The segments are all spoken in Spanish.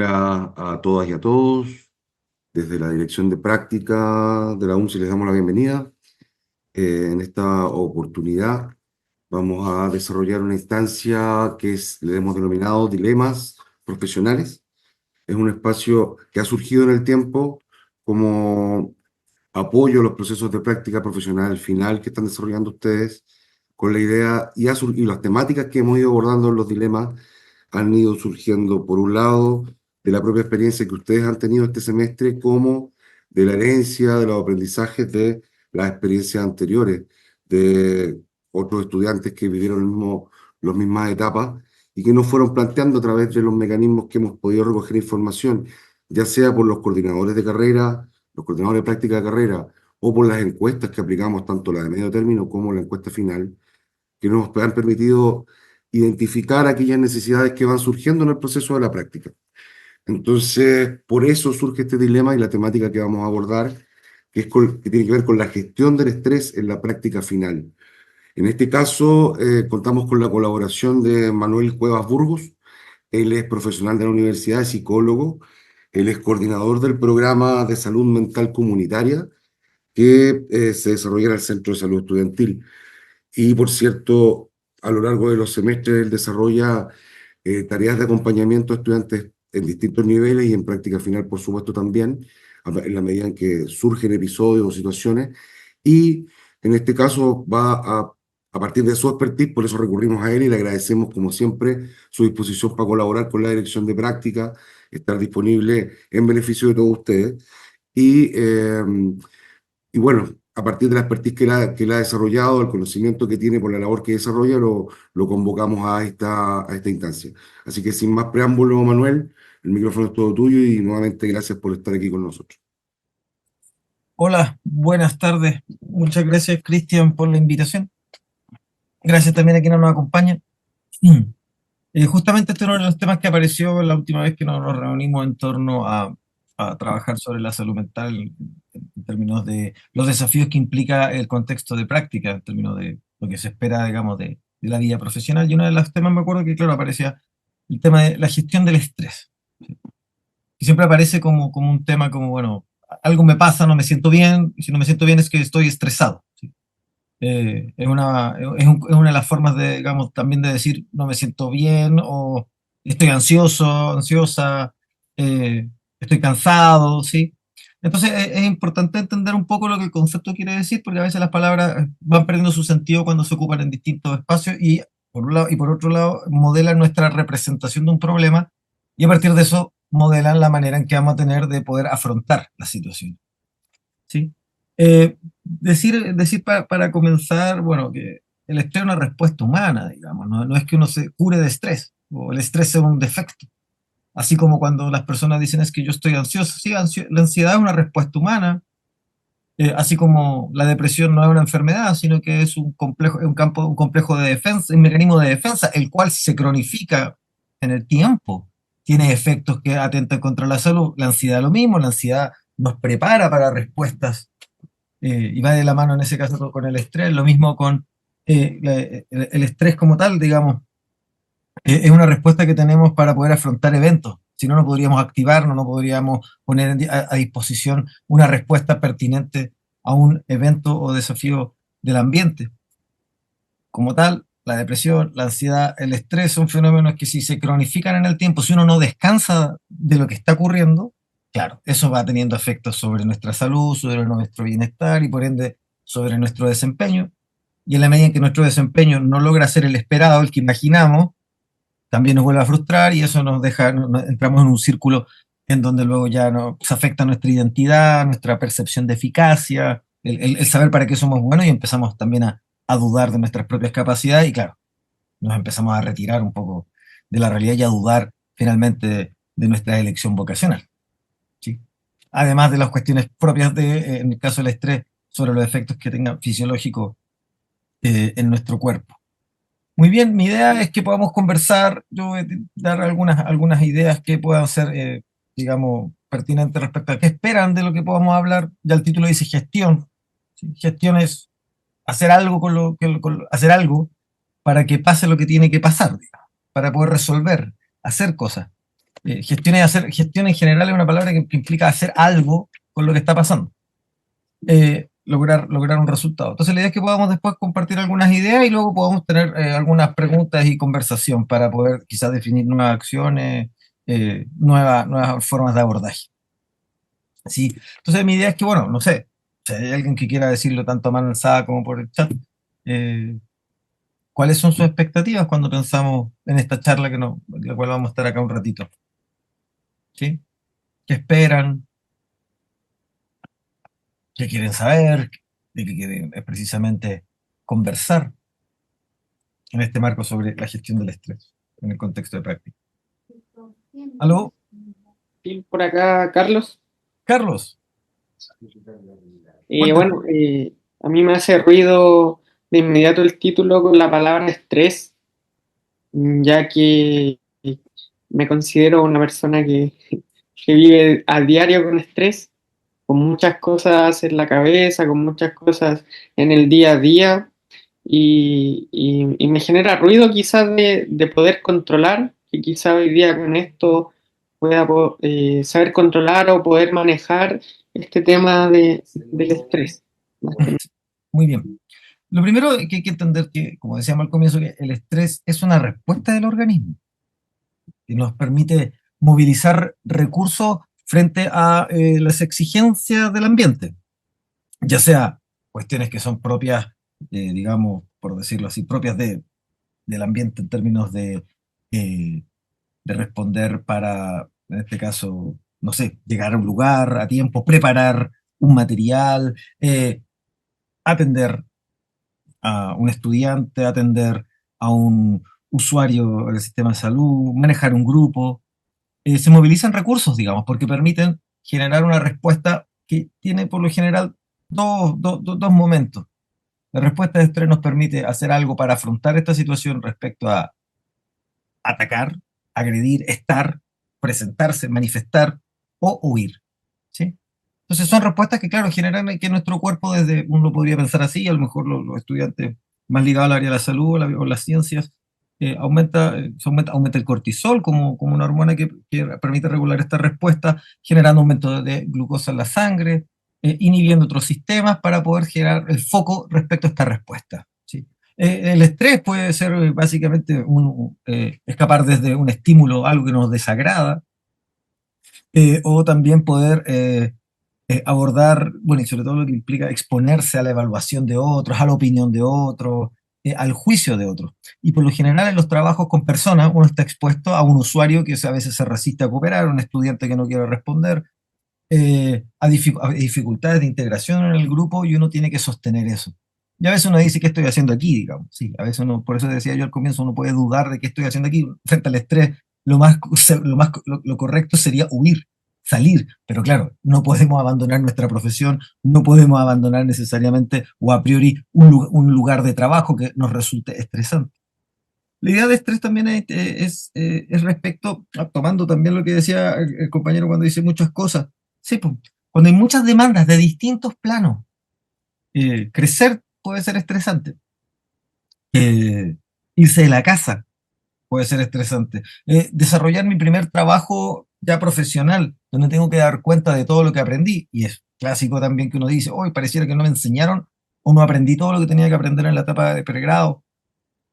Hola a todas y a todos. Desde la Dirección de Práctica de la UNCI les damos la bienvenida. En esta oportunidad vamos a desarrollar una instancia le hemos denominado Dilemas Profesionales. Es un espacio que ha surgido en el tiempo como apoyo a los procesos de práctica profesional final que están desarrollando ustedes con la idea y las temáticas que hemos ido abordando en los dilemas han ido surgiendo, por un lado, de la propia experiencia que ustedes han tenido este semestre, como de la herencia, de los aprendizajes de las experiencias anteriores, de otros estudiantes que vivieron las mismas etapas y que nos fueron planteando a través de los mecanismos que hemos podido recoger información, ya sea por los coordinadores de carrera, los coordinadores de práctica de carrera, o por las encuestas que aplicamos, tanto la de medio término como la encuesta final, que nos han permitido identificar aquellas necesidades que van surgiendo en el proceso de la práctica. Entonces, por eso surge este dilema y la temática que vamos a abordar, que tiene que ver con la gestión del estrés en la práctica final. En este caso, contamos con la colaboración de Manuel Cuevas Burgos. Él es profesional de la universidad, es psicólogo, él es coordinador del programa de salud mental comunitaria que se desarrolla en el Centro de Salud Estudiantil. Y por cierto, a lo largo de los semestres él desarrolla tareas de acompañamiento a estudiantes en distintos niveles y en práctica final, por supuesto, también, en la medida en que surgen episodios o situaciones. Y en este caso a partir de su expertise, por eso recurrimos a él y le agradecemos, como siempre, su disposición para colaborar con la dirección de práctica, estar disponible en beneficio de todos ustedes. Y y bueno, a partir de la expertise que él ha desarrollado, el conocimiento que tiene por la labor que desarrolla, lo convocamos a esta instancia. Así que sin más preámbulo, Manuel, el micrófono es todo tuyo y nuevamente gracias por estar aquí con nosotros. Hola, buenas tardes. Muchas gracias, Cristian, por la invitación. Gracias también a quienes nos acompañan. Mm. Justamente este es uno de los temas que apareció la última vez que nos reunimos en torno a trabajar sobre la salud mental en términos de los desafíos que implica el contexto de práctica, en términos de lo que se espera, digamos, de la vida profesional. Y uno de los temas, me acuerdo que, claro, aparecía el tema de la gestión del estrés, que siempre aparece como un tema como, bueno, algo me pasa, no me siento bien, y si no me siento bien es que estoy estresado. ¿Sí? Es una de las formas de, digamos, también de decir no me siento bien o estoy ansioso, ansiosa, eh, estoy cansado, ¿sí? Entonces es importante entender un poco lo que el concepto quiere decir, porque a veces las palabras van perdiendo su sentido cuando se ocupan en distintos espacios y por un lado y por otro lado modelan nuestra representación de un problema y a partir de eso modelan la manera en que vamos a tener de poder afrontar la situación. ¿Sí? Para comenzar, bueno, que el estrés es una respuesta humana, digamos, no es que uno se cure de estrés, o el estrés es un defecto. Así como cuando las personas dicen es que yo estoy ansioso, sí, la ansiedad es una respuesta humana, así como la depresión no es una enfermedad, sino que es un complejo de defensa, un mecanismo de defensa, el cual si se cronifica en el tiempo, tiene efectos que atentan contra la salud. La ansiedad lo mismo, la ansiedad nos prepara para respuestas y va de la mano en ese caso con el estrés, lo mismo con el estrés como tal, digamos, es una respuesta que tenemos para poder afrontar eventos. Si no, no podríamos activarnos, no podríamos poner a disposición una respuesta pertinente a un evento o desafío del ambiente. Como tal, la depresión, la ansiedad, el estrés son fenómenos que si se cronifican en el tiempo, si uno no descansa de lo que está ocurriendo, claro, eso va teniendo efectos sobre nuestra salud, sobre nuestro bienestar y por ende sobre nuestro desempeño. Y en la medida en que nuestro desempeño no logra ser el esperado, el que imaginamos, también nos vuelve a frustrar y eso nos deja, entramos en un círculo en donde luego ya se afecta nuestra identidad, nuestra percepción de eficacia, el saber para qué somos buenos y empezamos también a dudar de nuestras propias capacidades y claro, nos empezamos a retirar un poco de la realidad y a dudar finalmente de nuestra elección vocacional. ¿Sí? Además de las cuestiones propias en el caso del estrés, sobre los efectos que tenga fisiológicos en nuestro cuerpo. Muy bien, mi idea es que podamos conversar, yo voy a dar algunas ideas que puedan ser, digamos, pertinentes respecto a qué esperan de lo que podamos hablar. Ya el título dice gestión. ¿Sí? Gestión es hacer algo hacer algo para que pase lo que tiene que pasar, digamos, para poder resolver, hacer cosas. Gestión en general es una palabra que implica hacer algo con lo que está pasando. Lograr un resultado. Entonces la idea es que podamos después compartir algunas ideas y luego podamos tener algunas preguntas y conversación para poder quizás definir nuevas acciones, nuevas formas de abordaje. ¿Sí? Entonces mi idea es que, bueno, no sé, si hay alguien que quiera decirlo tanto a mano alzada como por el chat, eh, ¿cuáles son sus expectativas cuando pensamos en esta charla la cual vamos a estar acá un ratito? ¿Sí? ¿Qué esperan? ¿Qué quieren saber? ¿De qué quieren precisamente conversar en este marco sobre la gestión del estrés en el contexto de práctica? ¿Aló? Sí, por acá, Carlos. Carlos, cuéntame. Bueno, a mí me hace ruido de inmediato el título con la palabra estrés, ya que me considero una persona que vive a diario con estrés, con muchas cosas en la cabeza, con muchas cosas en el día a día, y me genera ruido quizás de poder controlar, que quizás hoy día con esto pueda saber controlar o poder manejar este tema del estrés. Más que nada. Muy bien. Lo primero que hay que entender que, como decíamos al comienzo, que el estrés es una respuesta del organismo que nos permite movilizar recursos frente a las exigencias del ambiente, ya sea cuestiones que son propias, digamos, por decirlo así, propias del ambiente en términos eh, de responder para, en este caso, no sé, llegar a un lugar a tiempo, preparar un material, atender a un estudiante, atender a un usuario del sistema de salud, manejar un grupo. Se movilizan recursos, digamos, porque permiten generar una respuesta que tiene por lo general dos momentos. La respuesta de estrés nos permite hacer algo para afrontar esta situación respecto a atacar, agredir, estar, presentarse, manifestar o huir. ¿Sí? Entonces son respuestas que, claro, generan que nuestro cuerpo, desde uno podría pensar así, a lo mejor los estudiantes más ligados al área de la salud o las ciencias, aumenta el cortisol como una hormona que permite regular esta respuesta, generando aumento de glucosa en la sangre, inhibiendo otros sistemas para poder generar el foco respecto a esta respuesta. ¿Sí? El estrés puede ser básicamente escapar desde un estímulo, algo que nos desagrada, o también poder abordar, bueno, y sobre todo lo que implica exponerse a la evaluación de otros, a la opinión de otros, al juicio de otros. Y por lo general en los trabajos con personas uno está expuesto a un usuario que a veces se resiste a cooperar, un estudiante que no quiere responder, a dificultades de integración en el grupo y uno tiene que sostener eso. Y a veces uno dice, ¿qué estoy haciendo aquí? Digamos, sí, a veces uno, por eso decía yo al comienzo, uno puede dudar de qué estoy haciendo aquí. Frente al estrés, lo correcto sería huir, salir, pero claro, no podemos abandonar nuestra profesión, no podemos abandonar necesariamente o a priori un lugar de trabajo que nos resulte estresante. La idea de estrés también es respecto, tomando también lo que decía el compañero cuando dice muchas cosas. Sí, pues, cuando hay muchas demandas de distintos planos, crecer puede ser estresante. Eh, Irse de la casa puede ser estresante. Desarrollar mi primer trabajo ya profesional, donde tengo que dar cuenta de todo lo que aprendí, y es clásico también que uno dice, hoy pareciera que no me enseñaron o no aprendí todo lo que tenía que aprender en la etapa de pregrado.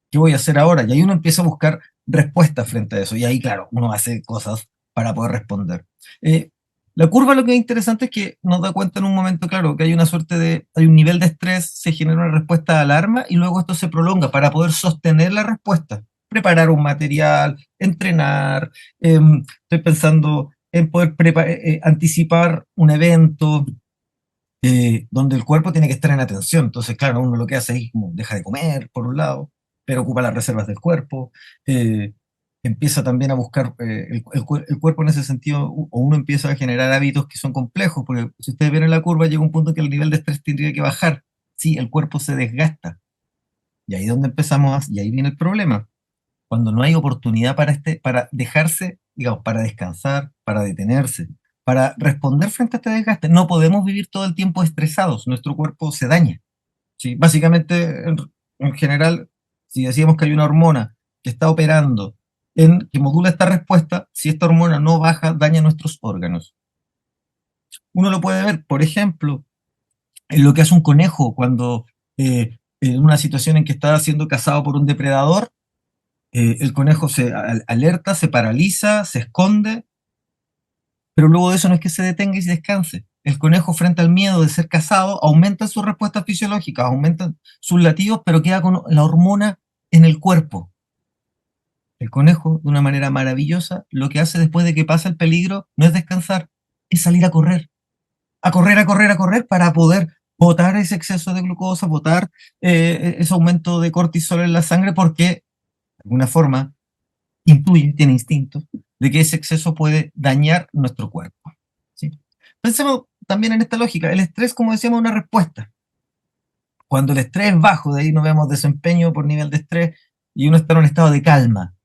¿Qué voy a hacer ahora? Y ahí uno empieza a buscar respuestas frente a eso. Y ahí, claro, uno hace cosas para poder responder. Eh, la curva lo que es interesante es que nos da cuenta en un momento, claro, que hay un nivel de estrés, se genera una respuesta de alarma y luego esto se prolonga para poder sostener la respuesta. Preparar un material, entrenar, estoy pensando en poder anticipar un evento, donde el cuerpo tiene que estar en atención. Entonces, claro, uno lo que hace es como deja de comer, por un lado, pero ocupa las reservas del cuerpo, eh, empieza también a buscar, el cuerpo en ese sentido, o uno empieza a generar hábitos que son complejos, porque si ustedes ven en la curva, llega un punto en que el nivel de estrés tendría que bajar. Sí, el cuerpo se desgasta. Y ahí es donde y ahí viene el problema. Cuando no hay oportunidad para dejarse, digamos, para descansar, para detenerse, para responder frente a este desgaste. No podemos vivir todo el tiempo estresados, nuestro cuerpo se daña. ¿Sí? Básicamente, en general, si decíamos que hay una hormona que está operando que modula esta respuesta. Si esta hormona no baja, daña nuestros órganos. Uno lo puede ver, por ejemplo, en lo que hace un conejo cuando en una situación en que está siendo cazado por un depredador, el conejo se alerta, se paraliza, se esconde, pero luego de eso no es que se detenga y se descanse. El conejo, frente al miedo de ser cazado, aumenta sus respuestas fisiológicas, aumenta sus latidos, pero queda con la hormona en el cuerpo. El conejo, de una manera maravillosa, lo que hace después de que pasa el peligro no es descansar, es salir a correr. A correr, a correr, a correr para poder botar ese exceso de glucosa, botar ese aumento de cortisol en la sangre, porque de alguna forma intuye, tiene instinto, de que ese exceso puede dañar nuestro cuerpo. ¿Sí? Pensemos también en esta lógica. El estrés, como decíamos, es una respuesta. Cuando el estrés es bajo, de ahí no vemos desempeño por nivel de estrés, y uno está en un estado de calma.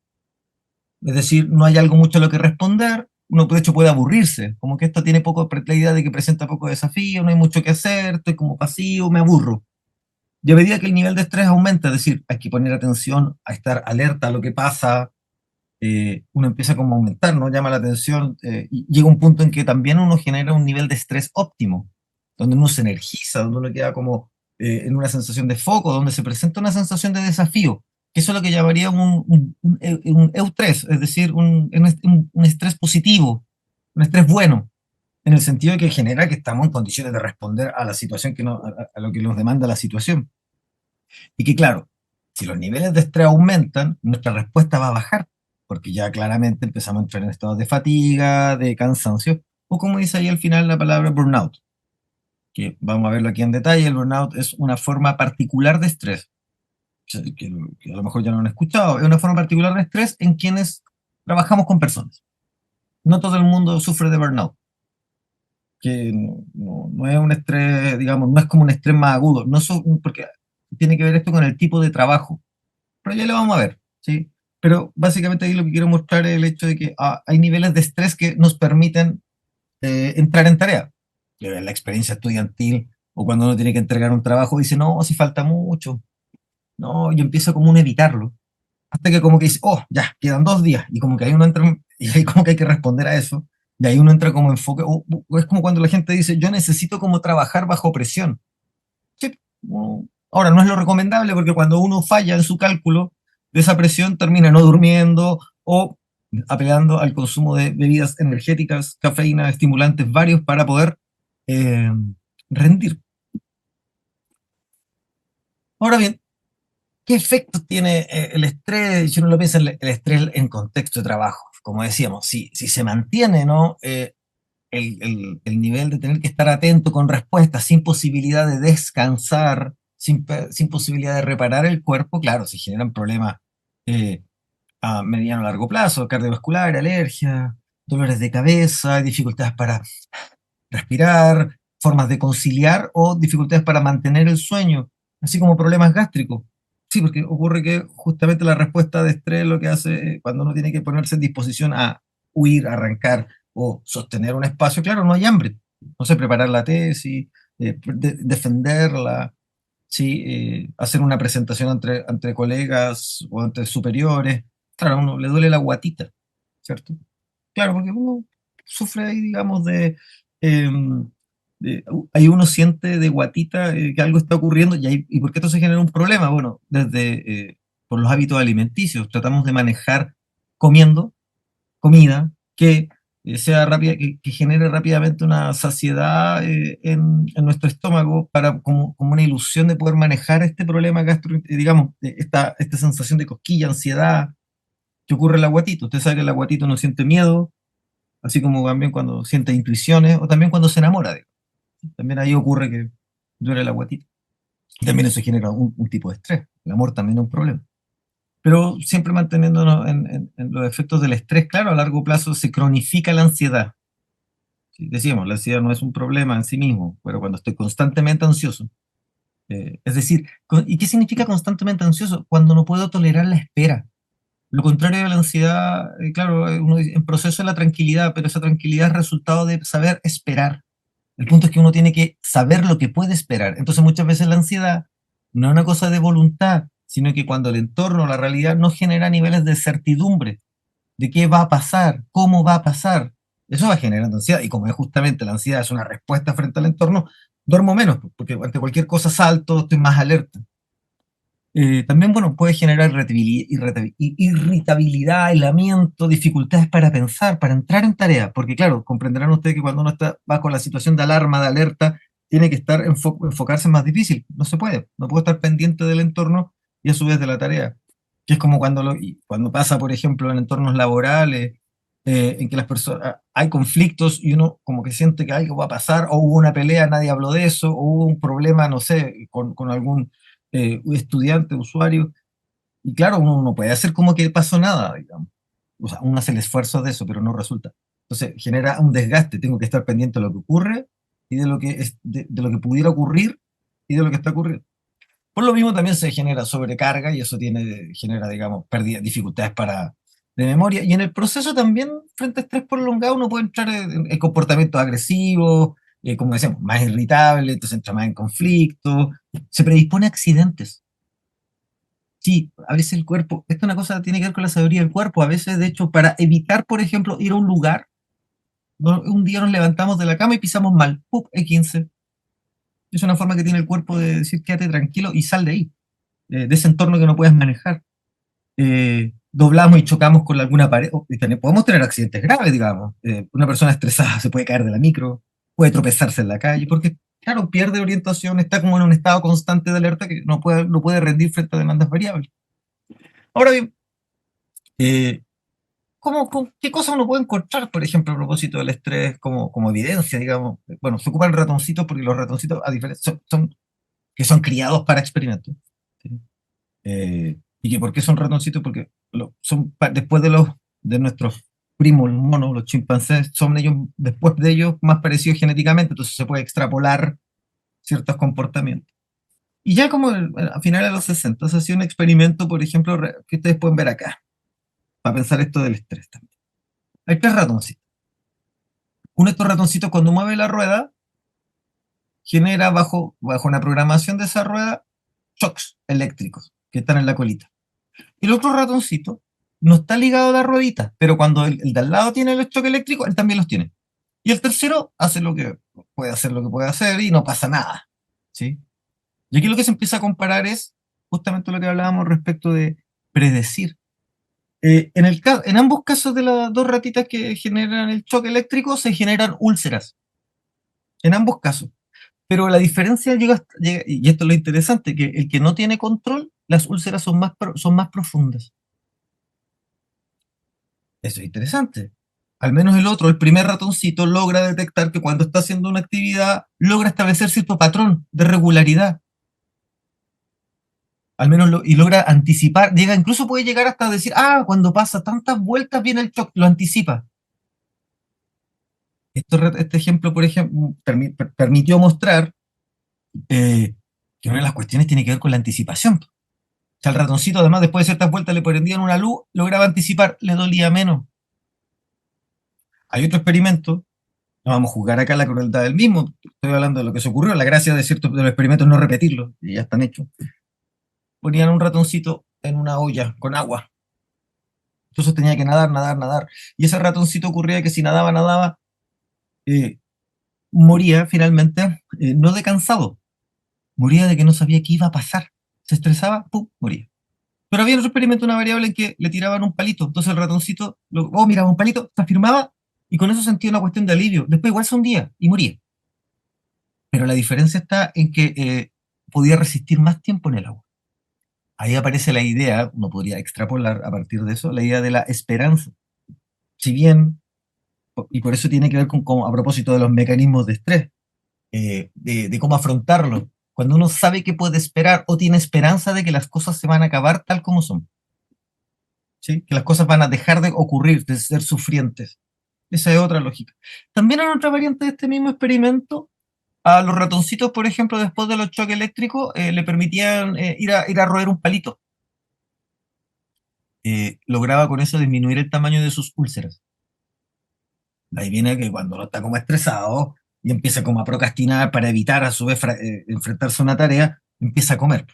Es decir, no hay algo mucho a lo que responder, uno de hecho puede aburrirse, como que esto tiene poco, la idea de que presenta poco desafío, no hay mucho que hacer, estoy como pasivo, me aburro. Y a medida que el nivel de estrés aumenta, es decir, hay que poner atención, a estar alerta a lo que pasa, uno empieza como a aumentar, ¿no? Llama la atención, y llega un punto en que también uno genera un nivel de estrés óptimo, donde uno se energiza, donde uno queda como en una sensación de foco, donde se presenta una sensación de desafío, que eso es lo que llamaría un eustrés, es decir, un estrés positivo, un estrés bueno, en el sentido de que genera que estamos en condiciones de responder a la situación a lo que nos demanda la situación. Y que claro, si los niveles de estrés aumentan, nuestra respuesta va a bajar, porque ya claramente empezamos a entrar en estados de fatiga, de cansancio, o como dice ahí al final la palabra burnout, que vamos a verlo aquí en detalle. El burnout es una forma particular de estrés, que a lo mejor ya no han escuchado, es una forma particular de estrés en quienes trabajamos con personas. No todo el mundo sufre de burnout, que no es un estrés, digamos, no es como un estrés más agudo, porque tiene que ver esto con el tipo de trabajo, pero ya lo vamos a ver, ¿sí? Pero básicamente ahí lo que quiero mostrar es el hecho de que hay niveles de estrés que nos permiten entrar en tarea. En la experiencia estudiantil, o cuando uno tiene que entregar un trabajo, dice, no, si falta mucho, no, yo empiezo como a evitarlo, hasta que como que dice, oh, ya, quedan 2 días, y como que ahí uno entra, y ahí como que hay que responder a eso, y ahí uno entra como enfoque, o es como cuando la gente dice, yo necesito como trabajar bajo presión. Sí, ahora no es lo recomendable porque cuando uno falla en su cálculo de esa presión termina no durmiendo o apelando al consumo de bebidas energéticas, cafeína, estimulantes varios para poder eh, rendir. Ahora bien, ¿qué efectos tiene el estrés? Si uno lo piensa, el estrés en contexto de trabajo. Como decíamos, si se mantiene, ¿no? El nivel de tener que estar atento con respuestas, sin posibilidad de descansar, sin posibilidad de reparar el cuerpo, claro, se generan problemas eh, a mediano o largo plazo, cardiovascular, alergia, dolores de cabeza, dificultades para respirar, formas de conciliar o dificultades para mantener el sueño, así como problemas gástricos. Sí, porque ocurre que justamente la respuesta de estrés lo que hace cuando uno tiene que ponerse en disposición a huir, arrancar o sostener un espacio, claro, no hay hambre. No sé, preparar la tesis, defenderla, ¿sí? Hacer una presentación entre colegas o entre superiores. Claro, a uno le duele la guatita, ¿cierto? Claro, porque uno sufre ahí, digamos, ahí uno siente de guatita que algo está ocurriendo y ¿por qué esto se genera un problema? Bueno, por los hábitos alimenticios, tratamos de manejar comiendo comida que sea rápida, que genere rápidamente una saciedad en nuestro estómago como una ilusión de poder manejar este problema digamos, esta sensación de cosquilla, ansiedad que ocurre en la guatita. Usted sabe que el guatito no siente miedo, así como también cuando siente intuiciones o también cuando se enamora. También ahí ocurre que duele la guatita. Y también eso genera un tipo de estrés. El amor también es un problema. Pero siempre manteniéndonos en los efectos del estrés, claro, a largo plazo se cronifica la ansiedad. Sí, decíamos, la ansiedad no es un problema en sí mismo, pero cuando estoy constantemente ansioso, es decir, ¿y qué significa constantemente ansioso? Cuando no puedo tolerar la espera. Lo contrario de la ansiedad, claro, uno dice, en proceso es la tranquilidad, pero esa tranquilidad es resultado de saber esperar. El punto es que uno tiene que saber lo que puede esperar. Entonces muchas veces la ansiedad no es una cosa de voluntad, sino que cuando el entorno, la realidad, no genera niveles de certidumbre. de qué va a pasar, cómo va a pasar. Eso va generando ansiedad, y como es justamente la ansiedad es una respuesta frente al entorno, duermo menos, porque ante cualquier cosa salto, estoy más alerta. También, bueno, puede generar irritabilidad, aislamiento, dificultades para pensar, para entrar en tarea, porque claro, comprenderán ustedes que cuando uno está bajo la situación de alarma, de alerta, tiene que estar enfocarse más difícil, no se puede, no puedo estar pendiente del entorno y a su vez de la tarea, que es como cuando pasa, por ejemplo, en entornos laborales, en que las personas, hay conflictos y uno como que siente que algo va a pasar, o hubo una pelea, nadie habló de eso, o hubo un problema, no sé, con algún estudiante, usuario, y claro, uno no puede hacer como que pasó nada, digamos. O sea, uno hace el esfuerzo de eso, pero no resulta. Entonces genera un desgaste, tengo que estar pendiente de lo que ocurre y de lo que, de lo que pudiera ocurrir y de lo que está ocurriendo. Por lo mismo también se genera sobrecarga y eso genera, digamos, pérdida, dificultades de memoria. Y en el proceso también, frente a estrés prolongado, uno puede entrar en comportamientos agresivos, como decíamos, más irritable, entonces entra más en conflicto, se predispone a accidentes. Sí, a veces el cuerpo, esto es una cosa que tiene que ver con la sabiduría del cuerpo, a veces de hecho para evitar, por ejemplo, ir a un lugar, un día nos levantamos de la cama y pisamos mal, ¡pup! E15. Es una forma que tiene el cuerpo de decir quédate tranquilo y sal de ahí, de ese entorno que no puedes manejar. Doblamos y chocamos con alguna pared, podemos tener accidentes graves, digamos. Una persona estresada se puede caer de la micro, puede tropezarse en la calle, porque, claro, pierde orientación, está como en un estado constante de alerta que no puede rendir frente a demandas variables. Ahora bien, eh, qué cosas uno puede encontrar, por ejemplo, a propósito del estrés como evidencia, digamos? Bueno, se ocupan ratoncitos porque los ratoncitos, a diferencia, que son criados para experimentos. ¿Sí? ¿Y que por qué son ratoncitos? Porque después de nuestros primos, los monos, los chimpancés, son ellos, después de ellos, más parecidos genéticamente, entonces se puede extrapolar ciertos comportamientos. Y ya como a finales de los 60 se hacía un experimento, por ejemplo, que ustedes pueden ver acá, para pensar esto del estrés también. Hay tres ratoncitos. Uno de estos ratoncitos cuando mueve la rueda, genera bajo una programación de esa rueda, shocks eléctricos que están en la colita. El otro ratoncito no está ligado a la ruedita, pero cuando el de al lado tiene el choque eléctrico, él también los tiene. Y el tercero hace lo que puede hacer y no pasa nada. ¿Sí? Y aquí lo que se empieza a comparar es justamente lo que hablábamos respecto de predecir. En ambos casos de las dos ratitas que generan el choque eléctrico, se generan úlceras. En ambos casos. Pero la diferencia y esto es lo interesante, que el que no tiene control, las úlceras son más profundas. Eso es interesante. Al menos el primer ratoncito, logra detectar que cuando está haciendo una actividad, logra establecer cierto patrón de regularidad. Al menos y logra anticipar, incluso puede llegar hasta decir, cuando pasa tantas vueltas viene el shock, lo anticipa. Este ejemplo, por ejemplo, permitió mostrar que una de las cuestiones tiene que ver con la anticipación. O sea, el ratoncito, además, después de ciertas vueltas le prendían una luz, lograba anticipar, le dolía menos. Hay otro experimento, no vamos a juzgar acá la crueldad del mismo, estoy hablando de lo que se ocurrió, la gracia de ciertos de los experimentos es no repetirlos, y ya están hechos. Ponían un ratoncito en una olla con agua, entonces tenía que nadar, nadar, nadar, y ese ratoncito ocurría que si nadaba, eh, moría finalmente, no de cansado, moría de que no sabía qué iba a pasar, se estresaba, ¡pum!, moría. Pero había otro experimento, una variable en que le tiraban un palito, entonces el ratoncito, miraba un palito, se afirmaba, y con eso sentía una cuestión de alivio, después igual se hundía y moría. Pero la diferencia está en que podía resistir más tiempo en el agua. Ahí aparece la idea, uno podría extrapolar a partir de eso, la idea de la esperanza. Si bien, y por eso tiene que ver a propósito de los mecanismos de estrés, de cómo afrontarlo, cuando uno sabe que puede esperar o tiene esperanza de que las cosas se van a acabar tal como son, ¿sí? Que las cosas van a dejar de ocurrir, de ser sufrientes. Esa es otra lógica. También en otra variante de este mismo experimento, a los ratoncitos, por ejemplo, después de los choques eléctricos, le permitían ir a roer un palito. Lograba con eso disminuir el tamaño de sus úlceras. De ahí viene que cuando uno está como estresado y empieza como a procrastinar para evitar a su vez enfrentarse a una tarea, empieza a comer.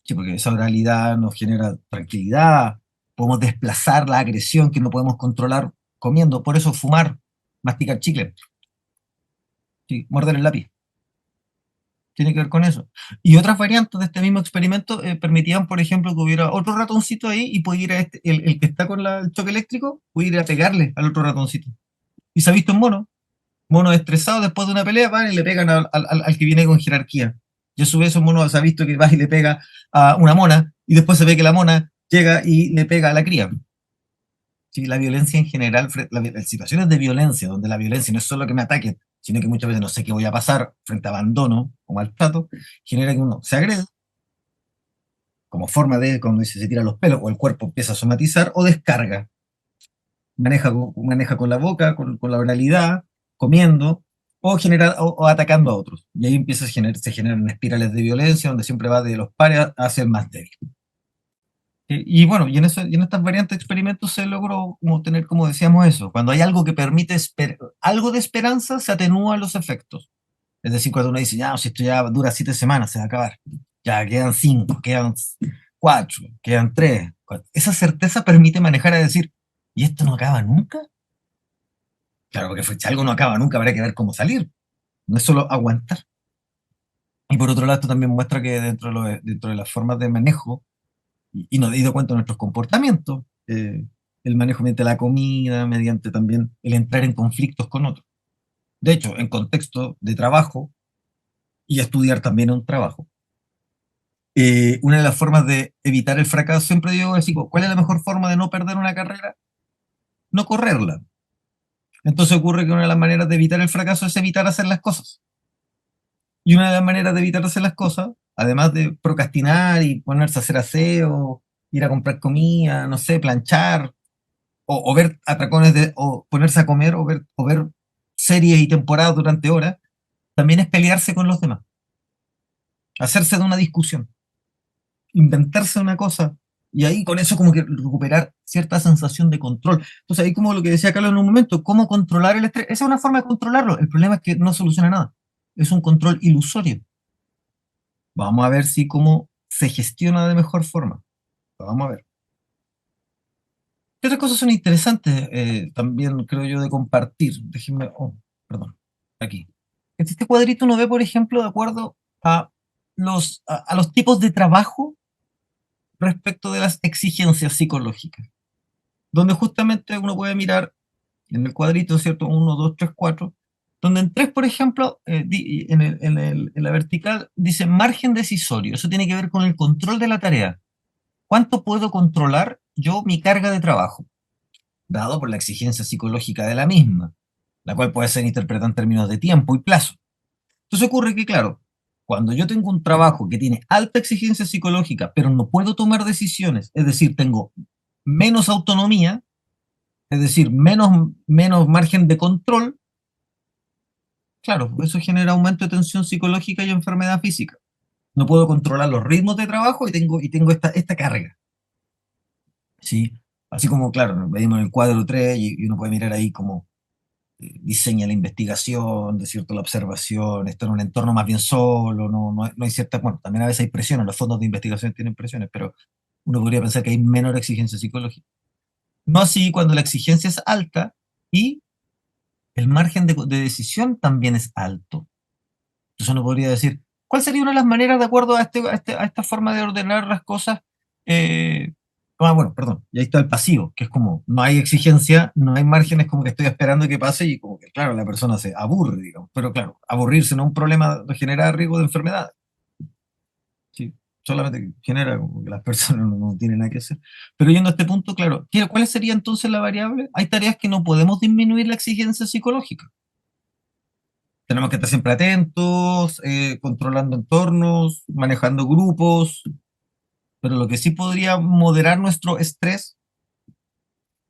Sí, porque esa oralidad nos genera tranquilidad, podemos desplazar la agresión que no podemos controlar comiendo. Por eso fumar, masticar chicle, sí, morder el lápiz. Tiene que ver con eso. Y otras variantes de este mismo experimento permitían, por ejemplo, que hubiera otro ratoncito ahí y pudiera el que está con el choque eléctrico, pudiera pegarle al otro ratoncito. Y se ha visto en monos estresados después de una pelea, van y le pegan al que viene con jerarquía. Y a su vez esos monos se ha visto que va y le pega a una mona y después se ve que la mona llega y le pega a la cría. Sí, la violencia en general, las situaciones de violencia, donde la violencia no es solo que me ataquen, sino que muchas veces no sé qué voy a pasar frente a abandono o maltrato, genera que uno se agrede como forma de, como dice, se tira los pelos o el cuerpo empieza a somatizar o descarga. Maneja con la boca, con la oralidad, comiendo o atacando a otros. Y ahí se generan espirales de violencia donde siempre va de los pares hacia el más débil. Y bueno, y en estas variantes de experimentos se logró como tener, como decíamos, eso. Cuando hay algo que permite algo de esperanza, se atenúan los efectos. Es decir, cuando uno dice, ya, si esto ya dura 7 semanas, se va a acabar. Ya quedan 5, quedan 4, quedan 3. Esa certeza permite manejar a decir, ¿y esto no acaba nunca? Claro, porque si algo no acaba nunca, habrá que ver cómo salir. No es solo aguantar. Y por otro lado, esto también muestra que dentro de las formas de manejo, y nos he dado cuenta de nuestros comportamientos, el manejo mediante la comida, mediante también el entrar en conflictos con otros. De hecho, en contexto de trabajo y estudiar también un trabajo, una de las formas de evitar el fracaso, siempre digo así, ¿cuál es la mejor forma de no perder una carrera? No correrla. Entonces ocurre que una de las maneras de evitar el fracaso es evitar hacer las cosas. Y una de las maneras de evitar hacer las cosas, además de procrastinar y ponerse a hacer aseo, ir a comprar comida, no sé, planchar, o ver atracones, o ponerse a comer, o ver series y temporadas durante horas, también es pelearse con los demás, hacerse de una discusión, inventarse una cosa, y ahí con eso como que recuperar cierta sensación de control. Entonces ahí como lo que decía Carlos en un momento, ¿cómo controlar el estrés? Esa es una forma de controlarlo. El problema es que no soluciona nada. Es un control ilusorio. Vamos a ver si cómo se gestiona de mejor forma. Vamos a ver. ¿Qué otras cosas son interesantes también, creo yo, de compartir? Déjenme, oh, perdón, aquí. Este cuadrito uno ve, por ejemplo, de acuerdo a a los tipos de trabajo respecto de las exigencias psicológicas, donde justamente uno puede mirar en el cuadrito, ¿cierto? 1, 2, 3, 4, donde en 3, por ejemplo, en la vertical dice margen decisorio. Eso tiene que ver con el control de la tarea. ¿Cuánto puedo controlar yo mi carga de trabajo? Dado por la exigencia psicológica de la misma, la cual puede ser interpretada en términos de tiempo y plazo. Entonces ocurre que, claro, cuando yo tengo un trabajo que tiene alta exigencia psicológica, pero no puedo tomar decisiones, es decir, tengo menos autonomía, es decir, menos margen de control, claro, eso genera aumento de tensión psicológica y enfermedad física. No puedo controlar los ritmos de trabajo y tengo esta carga. ¿Sí? Así como, claro, medimos en el cuadro 3 y uno puede mirar ahí cómo diseña la investigación, de cierto, la observación, está en un entorno más bien solo, no hay cierta, bueno, también a veces hay presiones, los fondos de investigación tienen presiones, pero uno podría pensar que hay menor exigencia psicológica. No así cuando la exigencia es alta y el margen de decisión también es alto. Entonces uno podría decir, ¿cuál sería una de las maneras de acuerdo a esta forma de ordenar las cosas? Eh, bueno, perdón, y ahí está el pasivo, que es como, no hay exigencia, no hay márgenes, como que estoy esperando que pase y como que, claro, la persona se aburre, digamos. Pero claro, aburrirse no es un problema, genera riesgo de enfermedad. Sí, solamente genera como que las personas no tienen nada que hacer. Pero yendo a este punto, claro, ¿cuál sería entonces la variable? Hay tareas que no podemos disminuir la exigencia psicológica. Tenemos que estar siempre atentos, controlando entornos, manejando grupos, pero lo que sí podría moderar nuestro estrés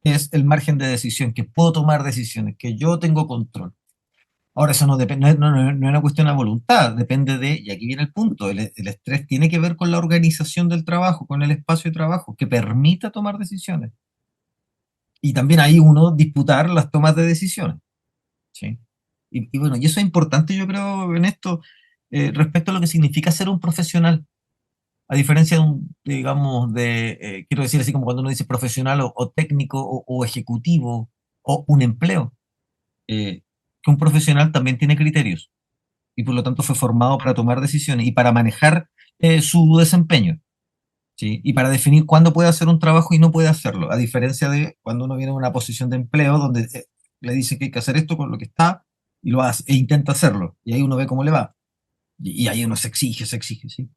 es el margen de decisión, que puedo tomar decisiones, que yo tengo control. Ahora, eso no depende, no es una cuestión de voluntad, depende de, y aquí viene el punto, el estrés tiene que ver con la organización del trabajo, con el espacio de trabajo, que permita tomar decisiones. Y también ahí uno disputar las tomas de decisiones. ¿Sí? Y bueno, y eso es importante, yo creo, en esto, respecto a lo que significa ser un profesional. a diferencia de digamos, quiero decir así como cuando uno dice profesional o técnico o ejecutivo o un empleo, que un profesional también tiene criterios y por lo tanto fue formado para tomar decisiones y para manejar su desempeño, ¿sí? Y para definir cuándo puede hacer un trabajo y no puede hacerlo, a diferencia de cuando uno viene a una posición de empleo donde le dice que hay que hacer esto con lo que está y lo hace e intenta hacerlo y ahí uno ve cómo le va y ahí uno se exige, ¿sí?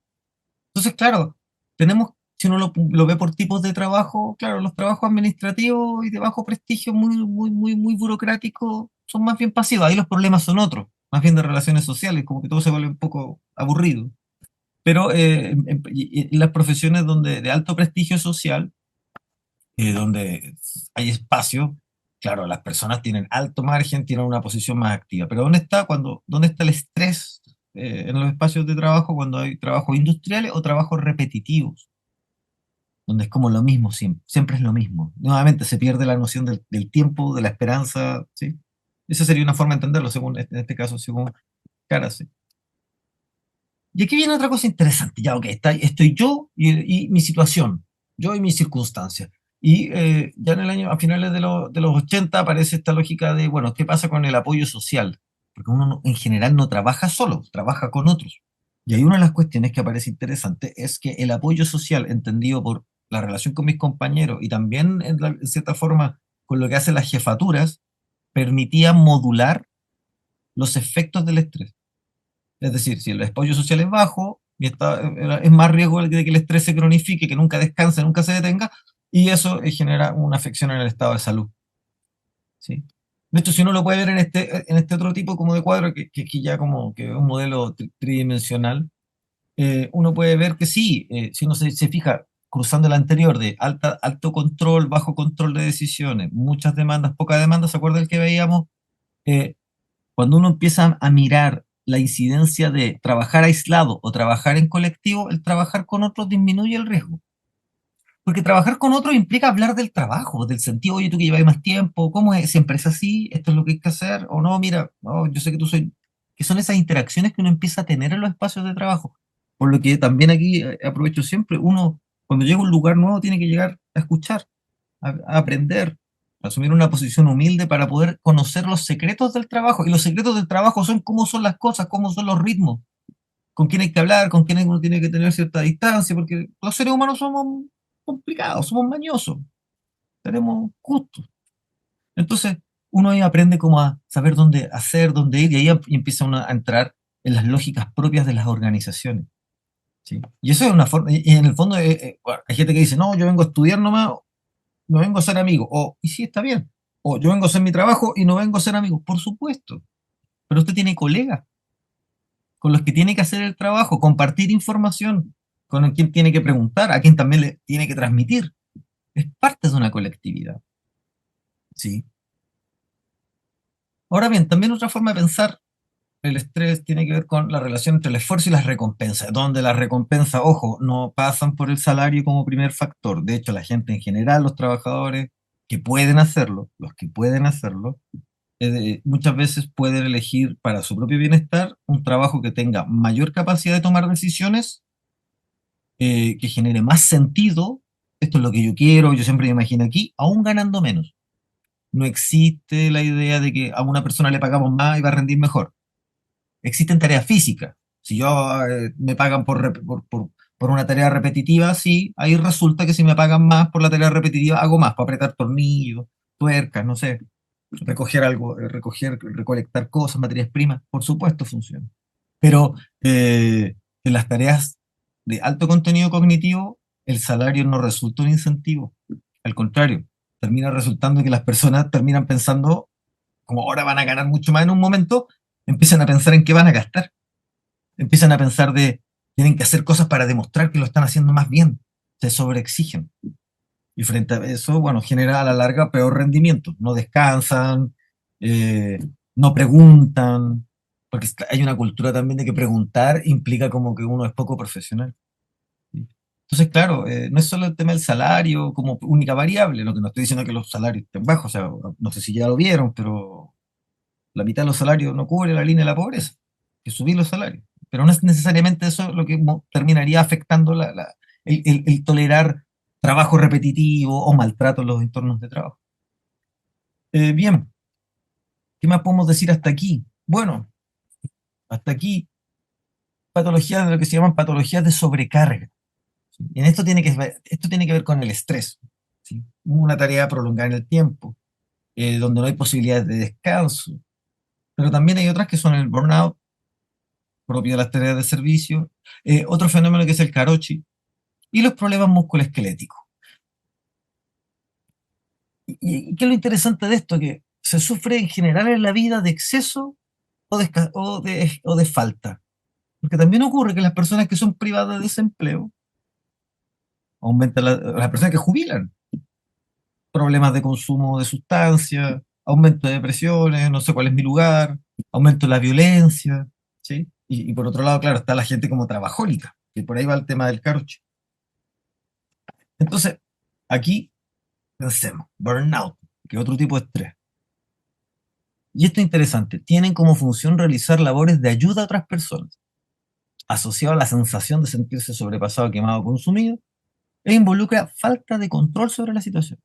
Entonces, claro, tenemos, si uno lo ve por tipos de trabajo, claro, los trabajos administrativos y de bajo prestigio, muy burocráticos, son más bien pasivos. Ahí los problemas son otros, más bien de relaciones sociales, como que todo se vuelve un poco aburrido. Pero y las profesiones de alto prestigio social, donde hay espacio, claro, las personas tienen alto margen, tienen una posición más activa. Pero dónde está el estrés en los espacios de trabajo cuando hay trabajos industriales o trabajos repetitivos? Donde es como lo mismo siempre, siempre es lo mismo. Nuevamente se pierde la noción del tiempo, de la esperanza, ¿sí? Esa sería una forma de entenderlo, según, en este caso, según Caras. ¿Sí? Y aquí viene otra cosa interesante. Ya, ok, estoy yo y mi situación, yo y mis circunstancias. Y ya en el año, a finales de los 80 aparece esta lógica de, bueno, ¿qué pasa con el apoyo social? Porque uno en general no trabaja solo, trabaja con otros. Y hay una de las cuestiones que aparece interesante es que el apoyo social, entendido por la relación con mis compañeros y también en cierta forma con lo que hacen las jefaturas, permitía modular los efectos del estrés. Es decir, si el apoyo social es bajo, es más riesgo de que el estrés se cronifique, que nunca descanse, nunca se detenga, y eso genera una afección en el estado de salud. ¿Sí? De hecho, si uno lo puede ver en este otro tipo como de cuadro, que ya como que es un modelo tridimensional, uno puede ver que sí, si uno se fija, cruzando el anterior de alto control, bajo control de decisiones, muchas demandas, pocas demandas, ¿se acuerda el que veíamos? Eh, Cuando uno empieza a mirar la incidencia de trabajar aislado o trabajar en colectivo, el trabajar con otros disminuye el riesgo. Porque trabajar con otros implica hablar del trabajo, del sentido, oye, tú que llevas más tiempo, ¿cómo es? ¿Siempre es así? ¿Esto es lo que hay que hacer? O no, mira, no, yo sé que tú soy... Que son esas interacciones que uno empieza a tener en los espacios de trabajo. Por lo que también aquí aprovecho siempre, uno cuando llega a un lugar nuevo tiene que llegar a escuchar, a aprender, a asumir una posición humilde para poder conocer los secretos del trabajo. Y los secretos del trabajo son cómo son las cosas, cómo son los ritmos, con quién hay que hablar, con quién uno tiene que tener cierta distancia, porque los seres humanos somos complicados, somos mañosos, tenemos gustos. Entonces, uno ahí aprende cómo a saber dónde hacer, dónde ir, y ahí empieza uno a entrar en las lógicas propias de las organizaciones. ¿Sí? Y eso es una forma, y en el fondo bueno, hay gente que dice, no, yo vengo a estudiar nomás, no vengo a ser amigo, o, y sí, está bien, o yo vengo a hacer mi trabajo y no vengo a ser amigo, por supuesto, pero usted tiene colegas con los que tiene que hacer el trabajo, compartir información, con quien tiene que preguntar, a quien también le tiene que transmitir. Es parte de una colectividad. ¿Sí? Ahora bien, también otra forma de pensar el estrés tiene que ver con la relación entre el esfuerzo y las recompensas, donde las recompensas, ojo, no pasan por el salario como primer factor. De hecho, la gente en general, los trabajadores que pueden hacerlo, los que pueden hacerlo, muchas veces pueden elegir para su propio bienestar un trabajo que tenga mayor capacidad de tomar decisiones, que genere más sentido. Esto es lo que yo quiero, yo siempre me imagino aquí, aún ganando menos. No existe la idea de que a una persona le pagamos más y va a rendir mejor. Existen tareas físicas. Si yo me pagan por una tarea repetitiva, sí, ahí resulta que si me pagan más por la tarea repetitiva, hago más, para apretar tornillos, tuercas, no sé, recoger algo, recolectar cosas, materias primas, por supuesto funciona. Pero en las tareas de alto contenido cognitivo, el salario no resulta un incentivo. Al contrario, termina resultando que las personas terminan pensando, como ahora van a ganar mucho más en un momento, empiezan a pensar en qué van a gastar. Empiezan a pensar tienen que hacer cosas para demostrar que lo están haciendo más bien. Se sobreexigen. Y frente a eso, bueno, genera a la larga peor rendimiento. No descansan, eh, no preguntan, porque hay una cultura también de que preguntar implica como que uno es poco profesional. ¿Sí? Entonces, claro, no es solo el tema del salario como única variable, lo que no estoy diciendo es que los salarios estén bajos, o sea, no sé si ya lo vieron, pero la mitad de los salarios no cubre la línea de la pobreza, que subir los salarios. pero no es necesariamente eso lo que terminaría afectando el tolerar trabajo repetitivo o maltrato en los entornos de trabajo. Bien, ¿qué más podemos decir hasta aquí? Bueno, hasta aquí patologías de lo que se llaman patologías de sobrecarga. ¿Sí? Y en esto tiene que ver con el estrés. ¿Sí? Una tarea prolongada en el tiempo, donde no hay posibilidades de descanso, pero también hay otras que son el burnout, propio de las tareas de servicio, otro fenómeno que es el karoshi, y los problemas musculoesqueléticos. ¿Y qué es lo interesante de esto? Que se sufre en general en la vida de exceso o de falta. Porque también ocurre que las personas que son privadas de desempleo, las personas que jubilan, problemas de consumo de sustancias, aumento de depresiones, no sé cuál es mi lugar, aumento de la violencia, ¿sí? Y por otro lado, claro, está la gente como trabajólica, que por ahí va el tema del karoshi. Entonces, aquí pensemos, burnout, que es otro tipo de estrés. Y esto es interesante, tienen como función realizar labores de ayuda a otras personas, asociado a la sensación de sentirse sobrepasado, quemado, consumido, e involucra falta de control sobre la situación.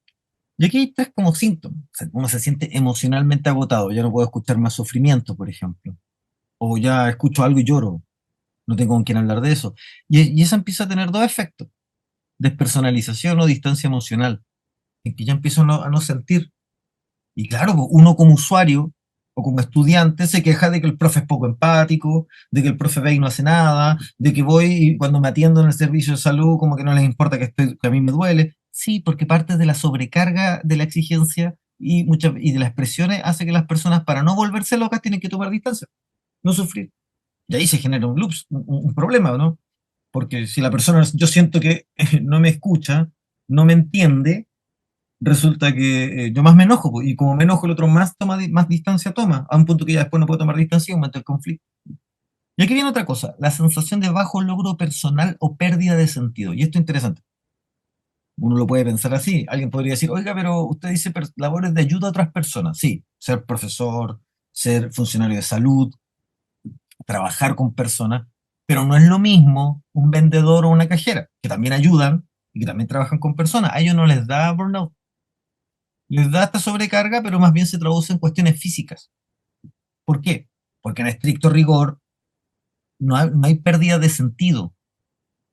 Y aquí hay tres como síntomas. O sea, uno se siente emocionalmente agotado, ya no puedo escuchar más sufrimiento, por ejemplo, o ya escucho algo y lloro, no tengo con quién hablar de eso. Y eso empieza a tener dos efectos, despersonalización o distancia emocional, en que ya empiezo a no sentir. Y claro, pues, uno como usuario o como estudiante se queja de que el profe es poco empático, de que el profe ve y no hace nada, de que voy y cuando me atiendo en el servicio de salud como que no les importa que a mí me duele. Sí, porque parte de la sobrecarga de la exigencia y de las presiones hace que las personas, para no volverse locas, tienen que tomar distancia, no sufrir. Y ahí se genera un loop, un problema, ¿no? Porque si la persona, yo siento que no me escucha, no me entiende, resulta que yo más me enojo, pues, y como me enojo el otro más más distancia toma, a un punto que ya después no puedo tomar distancia y aumenta el conflicto. Y aquí viene otra cosa, la sensación de bajo logro personal o pérdida de sentido. Y esto es interesante. Uno lo puede pensar así. Alguien podría decir, oiga, pero usted dice labores de ayuda a otras personas. Sí, ser profesor, ser funcionario de salud, trabajar con personas, pero no es lo mismo un vendedor o una cajera, que también ayudan y que también trabajan con personas. A ellos no les da burnout, les da esta sobrecarga, pero más bien se traduce en cuestiones físicas. ¿Por qué? Porque en estricto rigor no hay pérdida de sentido.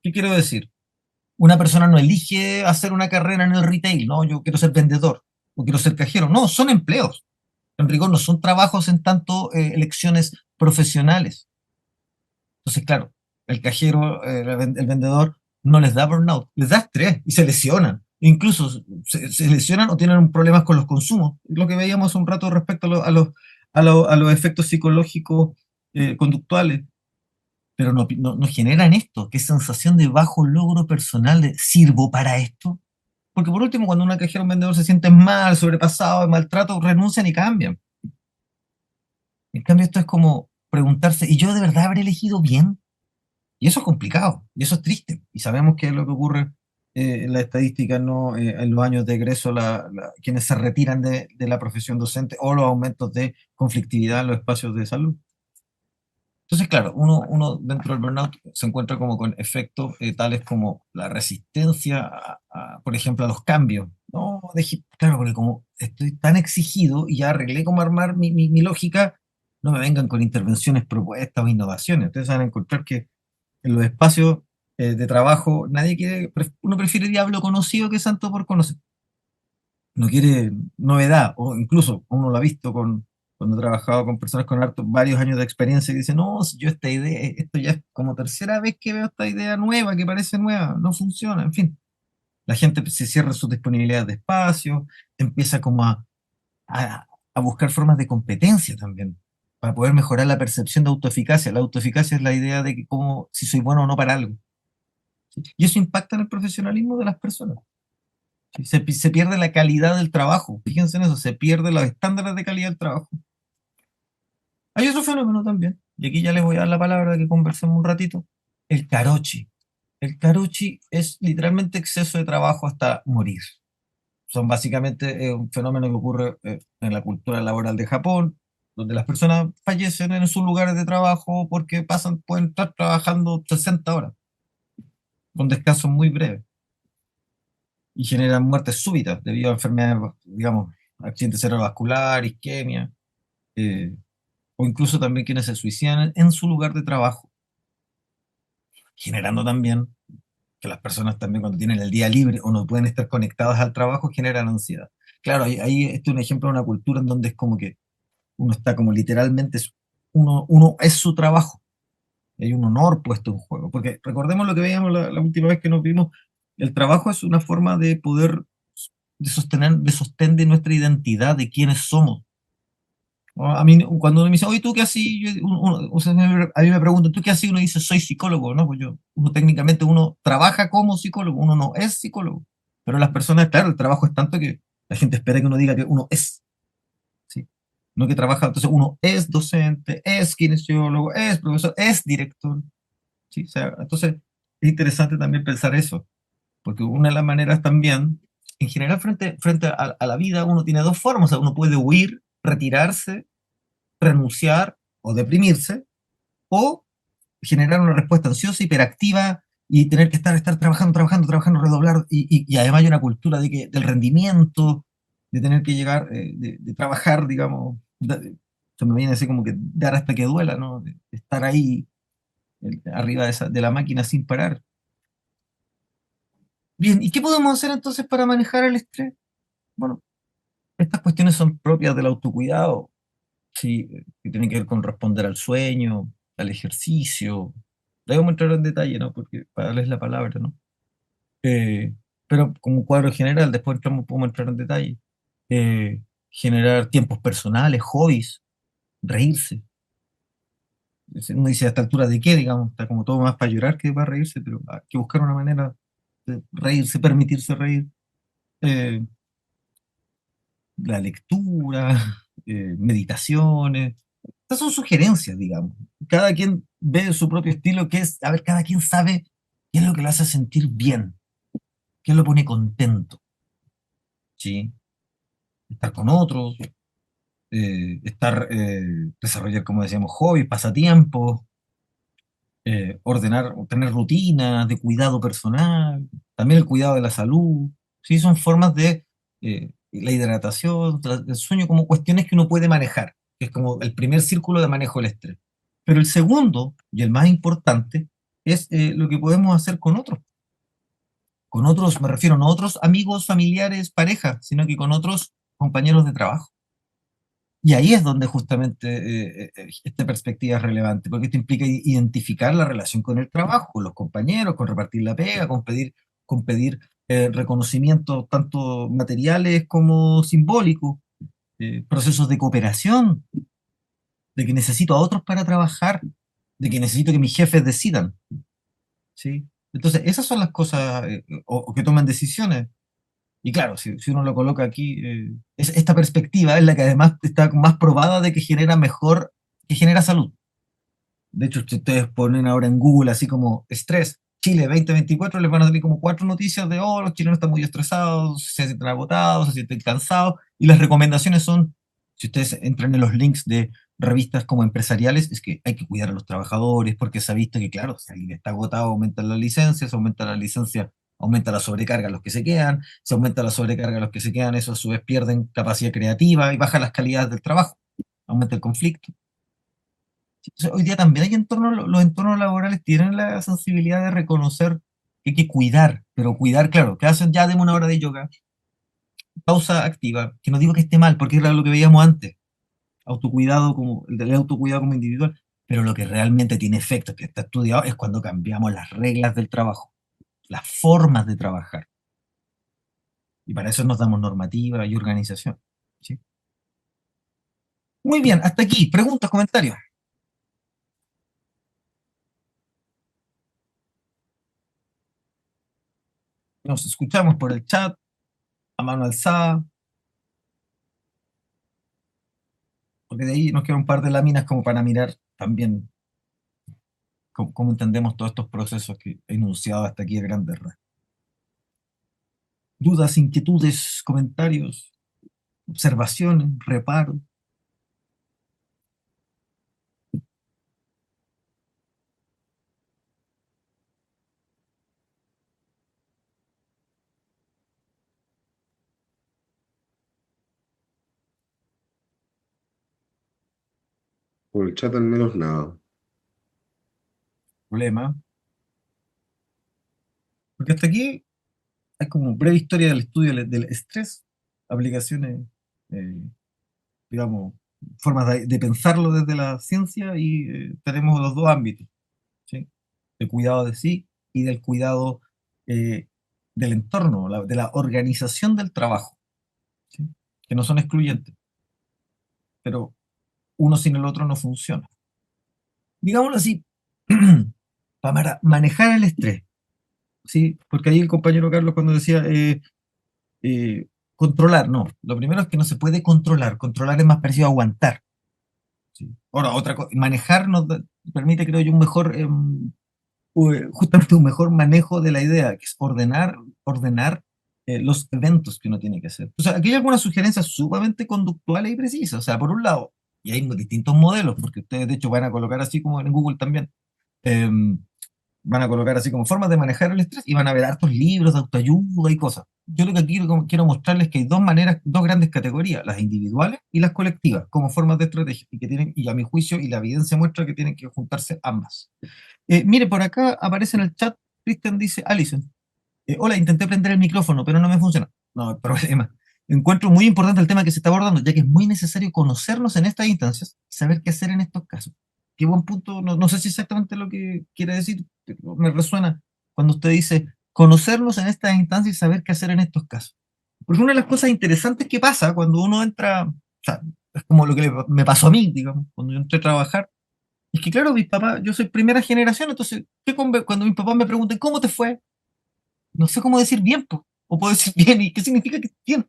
¿Qué quiero decir? Una persona no elige hacer una carrera en el retail, no, yo quiero ser vendedor o quiero ser cajero. No, son empleos. En rigor no son trabajos en tanto elecciones profesionales. Entonces, claro, el cajero, el vendedor, no les da burnout, les da estrés y se lesionan. Incluso se lesionan o tienen problemas con los consumos. Lo que veíamos un rato respecto a los efectos psicológicos conductuales. Pero no generan esto, que es sensación de bajo logro personal, de ¿sirvo para esto? Porque por último, cuando una cajera o un vendedor se sienten mal, sobrepasado, de maltrato, renuncian y cambian. En cambio, esto es como preguntarse, ¿y yo de verdad habré elegido bien? Y eso es complicado, y eso es triste. Y sabemos que es lo que ocurre en la estadística, ¿no? En los años de egreso, quienes se retiran de la profesión docente o los aumentos de conflictividad en los espacios de salud. Entonces, claro, uno dentro del burnout se encuentra como con efectos tales como la resistencia, por ejemplo, a los cambios. No, claro, porque como estoy tan exigido y ya arreglé cómo armar mi lógica, no me vengan con intervenciones propuestas o innovaciones. Ustedes van a encontrar que en los espacios de trabajo uno prefiere diablo conocido que santo por conocer. No quiere novedad, o incluso uno lo ha visto cuando he trabajado con personas con varios años de experiencia que dicen, no, si yo esta idea, esto ya es como tercera vez que veo esta idea nueva, que parece nueva, no funciona, en fin. La gente se cierra sus disponibilidades de espacio, empieza como a buscar formas de competencia también, para poder mejorar la percepción de autoeficacia. La autoeficacia es la idea de que si soy bueno o no para algo. Y eso impacta en el profesionalismo de las personas. Se pierde la calidad del trabajo. Fíjense en eso, se pierde los estándares de calidad del trabajo. Hay otro fenómeno también, y aquí ya les voy a dar la palabra de que conversemos un ratito, el karoshi. El karoshi es literalmente exceso de trabajo hasta morir. Son básicamente un fenómeno que ocurre en la cultura laboral de Japón, donde las personas fallecen en sus lugares de trabajo porque pueden estar trabajando 60 horas, con descansos muy breves, y generan muertes súbitas debido a enfermedades, digamos, accidente cerebrovascular, isquemia, eh, o incluso también quienes se suicidan en su lugar de trabajo, generando también que las personas también cuando tienen el día libre o no pueden estar conectadas al trabajo generan ansiedad. Claro, ahí este es un ejemplo de una cultura en donde es como que uno está como literalmente, uno es su trabajo, hay un honor puesto en juego, porque recordemos lo que veíamos la última vez que nos vimos, el trabajo es una forma de poder, de sostén de nuestra identidad, de quiénes somos. ¿No? A mí, cuando uno me dice, oye, ¿tú qué haces? O sea, a mí me preguntan, ¿tú qué haces? Uno dice, soy psicólogo, ¿no? Pues uno técnicamente uno trabaja como psicólogo, uno no es psicólogo. Pero las personas, claro, el trabajo es tanto que la gente espera que uno diga que uno es, ¿sí? No que trabaja, entonces uno es docente, es kinesiólogo, es profesor, es director, ¿sí? O sea, entonces es interesante también pensar eso, porque una de las maneras también, en general frente a la vida, uno tiene dos formas, o sea, uno puede huir, retirarse, renunciar o deprimirse, o generar una respuesta ansiosa, hiperactiva y tener que estar trabajando, redoblar, y además hay una cultura del rendimiento, de tener que llegar, de trabajar, digamos, se me viene así como que dar hasta que duela, ¿no? De estar ahí arriba de la máquina sin parar. Bien, ¿y qué podemos hacer entonces para manejar el estrés? Bueno, estas cuestiones son propias del autocuidado, sí, que tienen que ver con responder al sueño, al ejercicio. Debemos entrar en detalle, ¿no? Porque para darles la palabra, ¿no? Eh, pero como cuadro general, después podemos entrar en detalle. Generar tiempos personales, hobbies, reírse. Uno dice, ¿a esta altura de qué? Digamos, está como todo más para llorar que para reírse, pero hay que buscar una manera de reírse, permitirse reír. Eh, la lectura, meditaciones. Estas son sugerencias, digamos. Cada quien ve su propio estilo, que es, a ver, cada quien sabe qué es lo que le hace sentir bien, qué lo pone contento, ¿sí? Estar con otros, desarrollar, como decíamos, hobbies, pasatiempos, ordenar, tener rutinas de cuidado personal, también el cuidado de la salud, ¿sí? Son formas de la hidratación, el sueño, como cuestiones que uno puede manejar, que es como el primer círculo de manejo del estrés. Pero el segundo, y el más importante, es lo que podemos hacer con otros. Con otros, me refiero no a otros amigos, familiares, pareja, sino que con otros compañeros de trabajo. Y ahí es donde justamente esta perspectiva es relevante, porque esto implica identificar la relación con el trabajo, con los compañeros, con repartir la pega, con pedir reconocimientos tanto materiales como simbólicos, procesos de cooperación, de que necesito a otros para trabajar, de que necesito que mis jefes decidan, ¿sí? Entonces, esas son las cosas, o que toman decisiones. Y claro, si uno lo coloca aquí, esta perspectiva es la que además está más probada de que genera mejor, que genera salud. De hecho, si ustedes ponen ahora en Google así como estrés, Chile 2024, les van a salir como cuatro noticias de, oh, los chilenos están muy estresados, se sienten agotados, se sienten cansados, y las recomendaciones son, si ustedes entran en los links de revistas como empresariales, es que hay que cuidar a los trabajadores, porque se ha visto que, claro, si alguien está agotado, aumentan las licencias, aumenta la licencia, aumenta la sobrecarga a los que se quedan, se aumenta la sobrecarga a los que se quedan, eso a su vez pierden capacidad creativa y baja las calidades del trabajo, aumenta el conflicto. Entonces, hoy día también hay entornos, los entornos laborales tienen la sensibilidad de reconocer que hay que cuidar, pero cuidar, claro, que hacen ya de una hora de yoga, pausa activa, que no digo que esté mal, porque era lo que veíamos antes, autocuidado como, el del autocuidado como individual, pero lo que realmente tiene efecto, que está estudiado, es cuando cambiamos las reglas del trabajo, las formas de trabajar, y para eso nos damos normativa y organización, ¿sí? Muy bien, hasta aquí, preguntas, comentarios. Nos escuchamos por el chat, a mano alzada, porque de ahí nos queda un par de láminas como para mirar también cómo entendemos todos estos procesos que he enunciado hasta aquí a grandes rasgos. Dudas, inquietudes, comentarios, observaciones, reparos. Por el chat al menos nada. Problema. Porque hasta aquí hay como breve historia del estudio del estrés, aplicaciones, eh, digamos, formas de pensarlo desde la ciencia y tenemos los dos ámbitos, ¿sí? El cuidado de sí y del cuidado eh, del entorno, de la organización del trabajo, ¿sí? Que no son excluyentes, pero uno sin el otro no funciona. Digámoslo así, para manejar el estrés, ¿sí? Porque ahí el compañero Carlos cuando decía controlar, no, lo primero es que no se puede controlar es más parecido a aguantar, ¿sí? Ahora, otra cosa, manejar nos permite, creo yo, un mejor, justamente un mejor manejo de la idea, que es ordenar los eventos que uno tiene que hacer. O sea, aquí hay algunas sugerencias sumamente conductuales y precisas. O sea, por un lado, y hay distintos modelos, porque ustedes de hecho van a colocar así como en Google también, eh, van a colocar así como formas de manejar el estrés y van a ver hartos libros de autoayuda y cosas. Yo lo que aquí quiero mostrarles es que hay dos maneras, dos grandes categorías, las individuales y las colectivas, como formas de estrategia, y que tienen, y a mi juicio, y la evidencia muestra que tienen que juntarse ambas. Mire, por acá aparece en el chat, Christian dice, Alison, hola, intenté prender el micrófono, pero no me funciona. No hay problema. Encuentro muy importante el tema que se está abordando, ya que es muy necesario conocernos en estas instancias y saber qué hacer en estos casos. Qué buen punto, no sé si exactamente lo que quiere decir, pero me resuena cuando usted dice conocernos en estas instancias y saber qué hacer en estos casos. Porque una de las cosas interesantes que pasa cuando uno entra, o sea, es como lo que me pasó a mí, digamos, cuando yo entré a trabajar, es que claro, mis papás, yo soy primera generación, entonces, cuando mis papás me preguntan, ¿cómo te fue? No sé cómo decir bien, po. O puedo decir bien, ¿y qué significa que bien?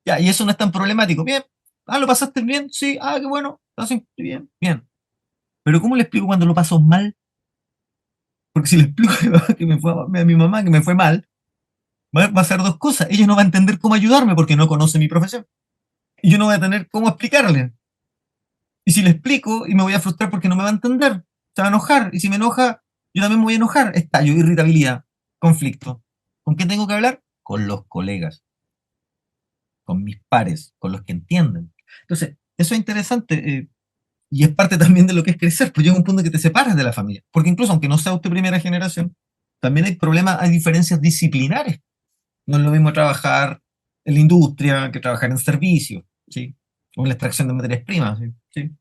Ya, y eso no es tan problemático. Bien. Ah, ¿lo pasaste bien? Sí. Ah, qué bueno. Así, bien, bien. Pero ¿cómo le explico cuando lo paso mal? Porque si le explico a mi mamá que me fue mal, va a hacer dos cosas. Ella no va a entender cómo ayudarme porque no conoce mi profesión. Y yo no voy a tener cómo explicarle. Y si le explico y me voy a frustrar porque no me va a entender, se va a enojar. Y si me enoja, yo también me voy a enojar. Estallo, irritabilidad, conflicto. ¿Con quién tengo que hablar? Con los colegas, con mis pares, con los que entienden. Entonces, eso es interesante y es parte también de lo que es crecer, pues llega un punto en que te separas de la familia, porque incluso aunque no sea usted primera generación, también hay problemas, hay diferencias disciplinares. No es lo mismo trabajar en la industria que trabajar en servicios, ¿sí? O en la extracción de materias primas, ¿sí? ¿Sí?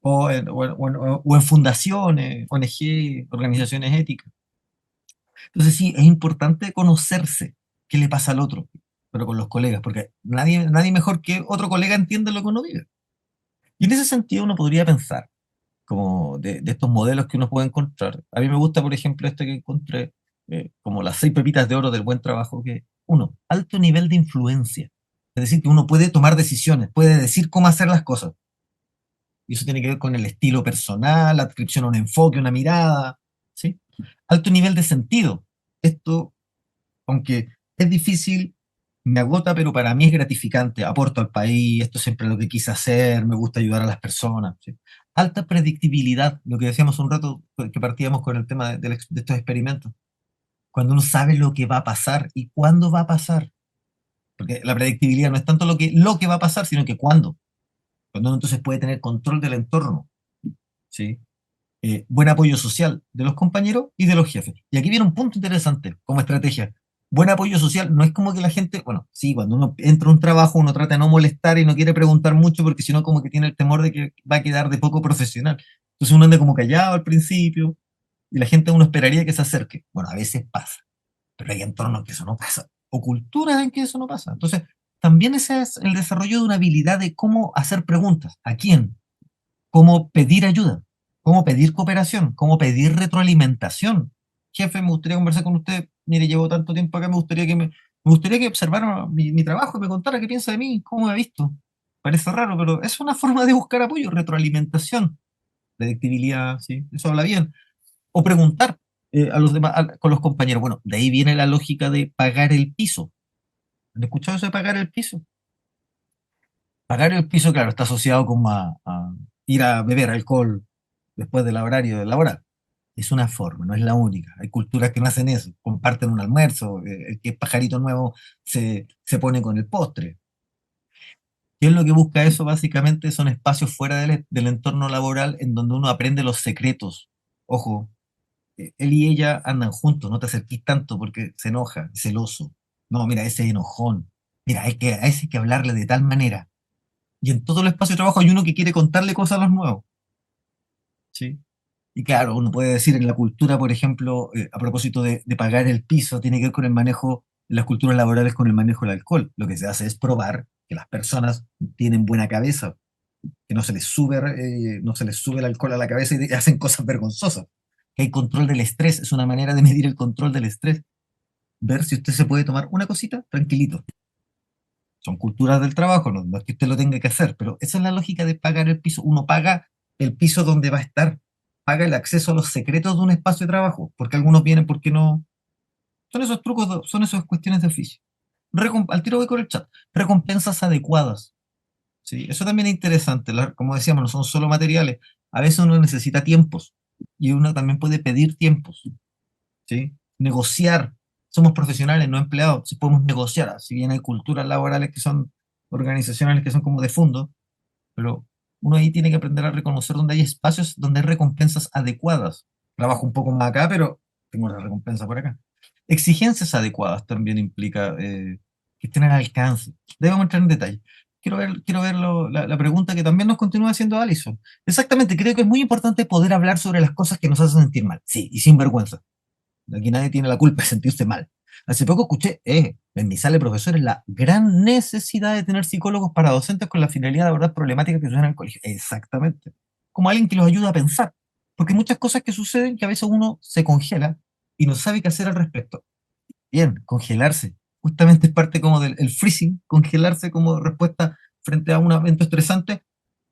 O en fundaciones, ONG, organizaciones éticas. Entonces sí, es importante conocerse qué le pasa al otro, pero con los colegas, porque nadie mejor que otro colega entiende lo que uno vive. Y en ese sentido uno podría pensar, como de estos modelos que uno puede encontrar. A mí me gusta, por ejemplo, este que encontré, como las 6 pepitas de oro del buen trabajo, que uno, alto nivel de influencia. Es decir, que uno puede tomar decisiones, puede decir cómo hacer las cosas. Y eso tiene que ver con el estilo personal, la adscripción a un enfoque, una mirada, ¿sí? Alto nivel de sentido. Esto, aunque es difícil, me agota, pero para mí es gratificante. Aporto al país, esto es siempre lo que quise hacer, me gusta ayudar a las personas, ¿sí? Alta predictibilidad, lo que decíamos un rato, que partíamos con el tema de estos experimentos. Cuando uno sabe lo que va a pasar y cuándo va a pasar. Porque la predictibilidad no es tanto lo que va a pasar, sino que cuándo. Cuando uno entonces puede tener control del entorno, ¿sí? Buen apoyo social de los compañeros y de los jefes. Y aquí viene un punto interesante como estrategia. Buen apoyo social no es como que la gente, bueno, sí, cuando uno entra a un trabajo uno trata de no molestar y no quiere preguntar mucho porque si no como que tiene el temor de que va a quedar de poco profesional. Entonces uno anda como callado al principio y la gente uno esperaría que se acerque. Bueno, a veces pasa, pero hay entornos en que eso no pasa, o culturas en que eso no pasa. Entonces, también ese es el desarrollo de una habilidad de cómo hacer preguntas. ¿A quién? Cómo pedir ayuda, cómo pedir cooperación, cómo pedir retroalimentación. Jefe, me gustaría conversar con usted. Mire, llevo tanto tiempo acá, me gustaría que observara mi trabajo y me contara qué piensa de mí, cómo me ha visto. Parece raro, pero es una forma de buscar apoyo, retroalimentación, predictibilidad, sí, eso habla bien. O preguntar a los demás, con los compañeros. Bueno, de ahí viene la lógica de pagar el piso. ¿Han escuchado eso de pagar el piso? Pagar el piso, claro, está asociado como a ir a beber alcohol después del horario laboral. Es una forma, no es la única. Hay culturas que no hacen eso, comparten un almuerzo, el que es pajarito nuevo se pone con el postre. ¿Qué es lo que busca eso? Básicamente son espacios fuera del entorno laboral en donde uno aprende los secretos. Ojo, él y ella andan juntos, no te acerquís tanto porque se enoja, es celoso. No, mira, ese enojón. Mira, a ese hay que hablarle de tal manera. Y en todo el espacio de trabajo hay uno que quiere contarle cosas a los nuevos. ¿Sí? Y claro, uno puede decir en la cultura, por ejemplo, a propósito de pagar el piso, tiene que ver con el manejo, en las culturas laborales, con el manejo del alcohol. Lo que se hace es probar que las personas tienen buena cabeza, que no se les sube el alcohol a la cabeza y hacen cosas vergonzosas. Que hay control del estrés, es una manera de medir el control del estrés. Ver si usted se puede tomar una cosita tranquilito. Son culturas del trabajo, no es que usted lo tenga que hacer, pero esa es la lógica de pagar el piso. Uno paga el piso donde va a estar, paga el acceso a los secretos de un espacio de trabajo, porque algunos vienen porque no. Son esos trucos, son esas cuestiones de oficio. Al tiro voy con el chat. Recompensas adecuadas. ¿Sí? Eso también es interesante. Como decíamos, no son solo materiales. A veces uno necesita tiempos y uno también puede pedir tiempos. ¿Sí? Negociar. Somos profesionales, no empleados, si podemos negociar. Si bien hay culturas laborales que son organizacionales que son como de fondo, pero uno ahí tiene que aprender a reconocer dónde hay espacios, donde hay recompensas adecuadas. Trabajo un poco más acá, pero tengo la recompensa por acá. Exigencias adecuadas también implica que estén al alcance. Debemos entrar en detalle. Quiero ver la pregunta que también nos continúa haciendo Alison. Exactamente, creo que es muy importante poder hablar sobre las cosas que nos hacen sentir mal. Sí, y sin vergüenza. Aquí nadie tiene la culpa de sentirse mal. Hace poco escuché en mi sala de profesores la gran necesidad de tener psicólogos para docentes con la finalidad de abordar problemáticas que suceden en el colegio. Exactamente. Como alguien que los ayuda a pensar. Porque hay muchas cosas que suceden que a veces uno se congela y no sabe qué hacer al respecto. Bien, congelarse. Justamente es parte como del el freezing, congelarse como respuesta frente a un evento estresante.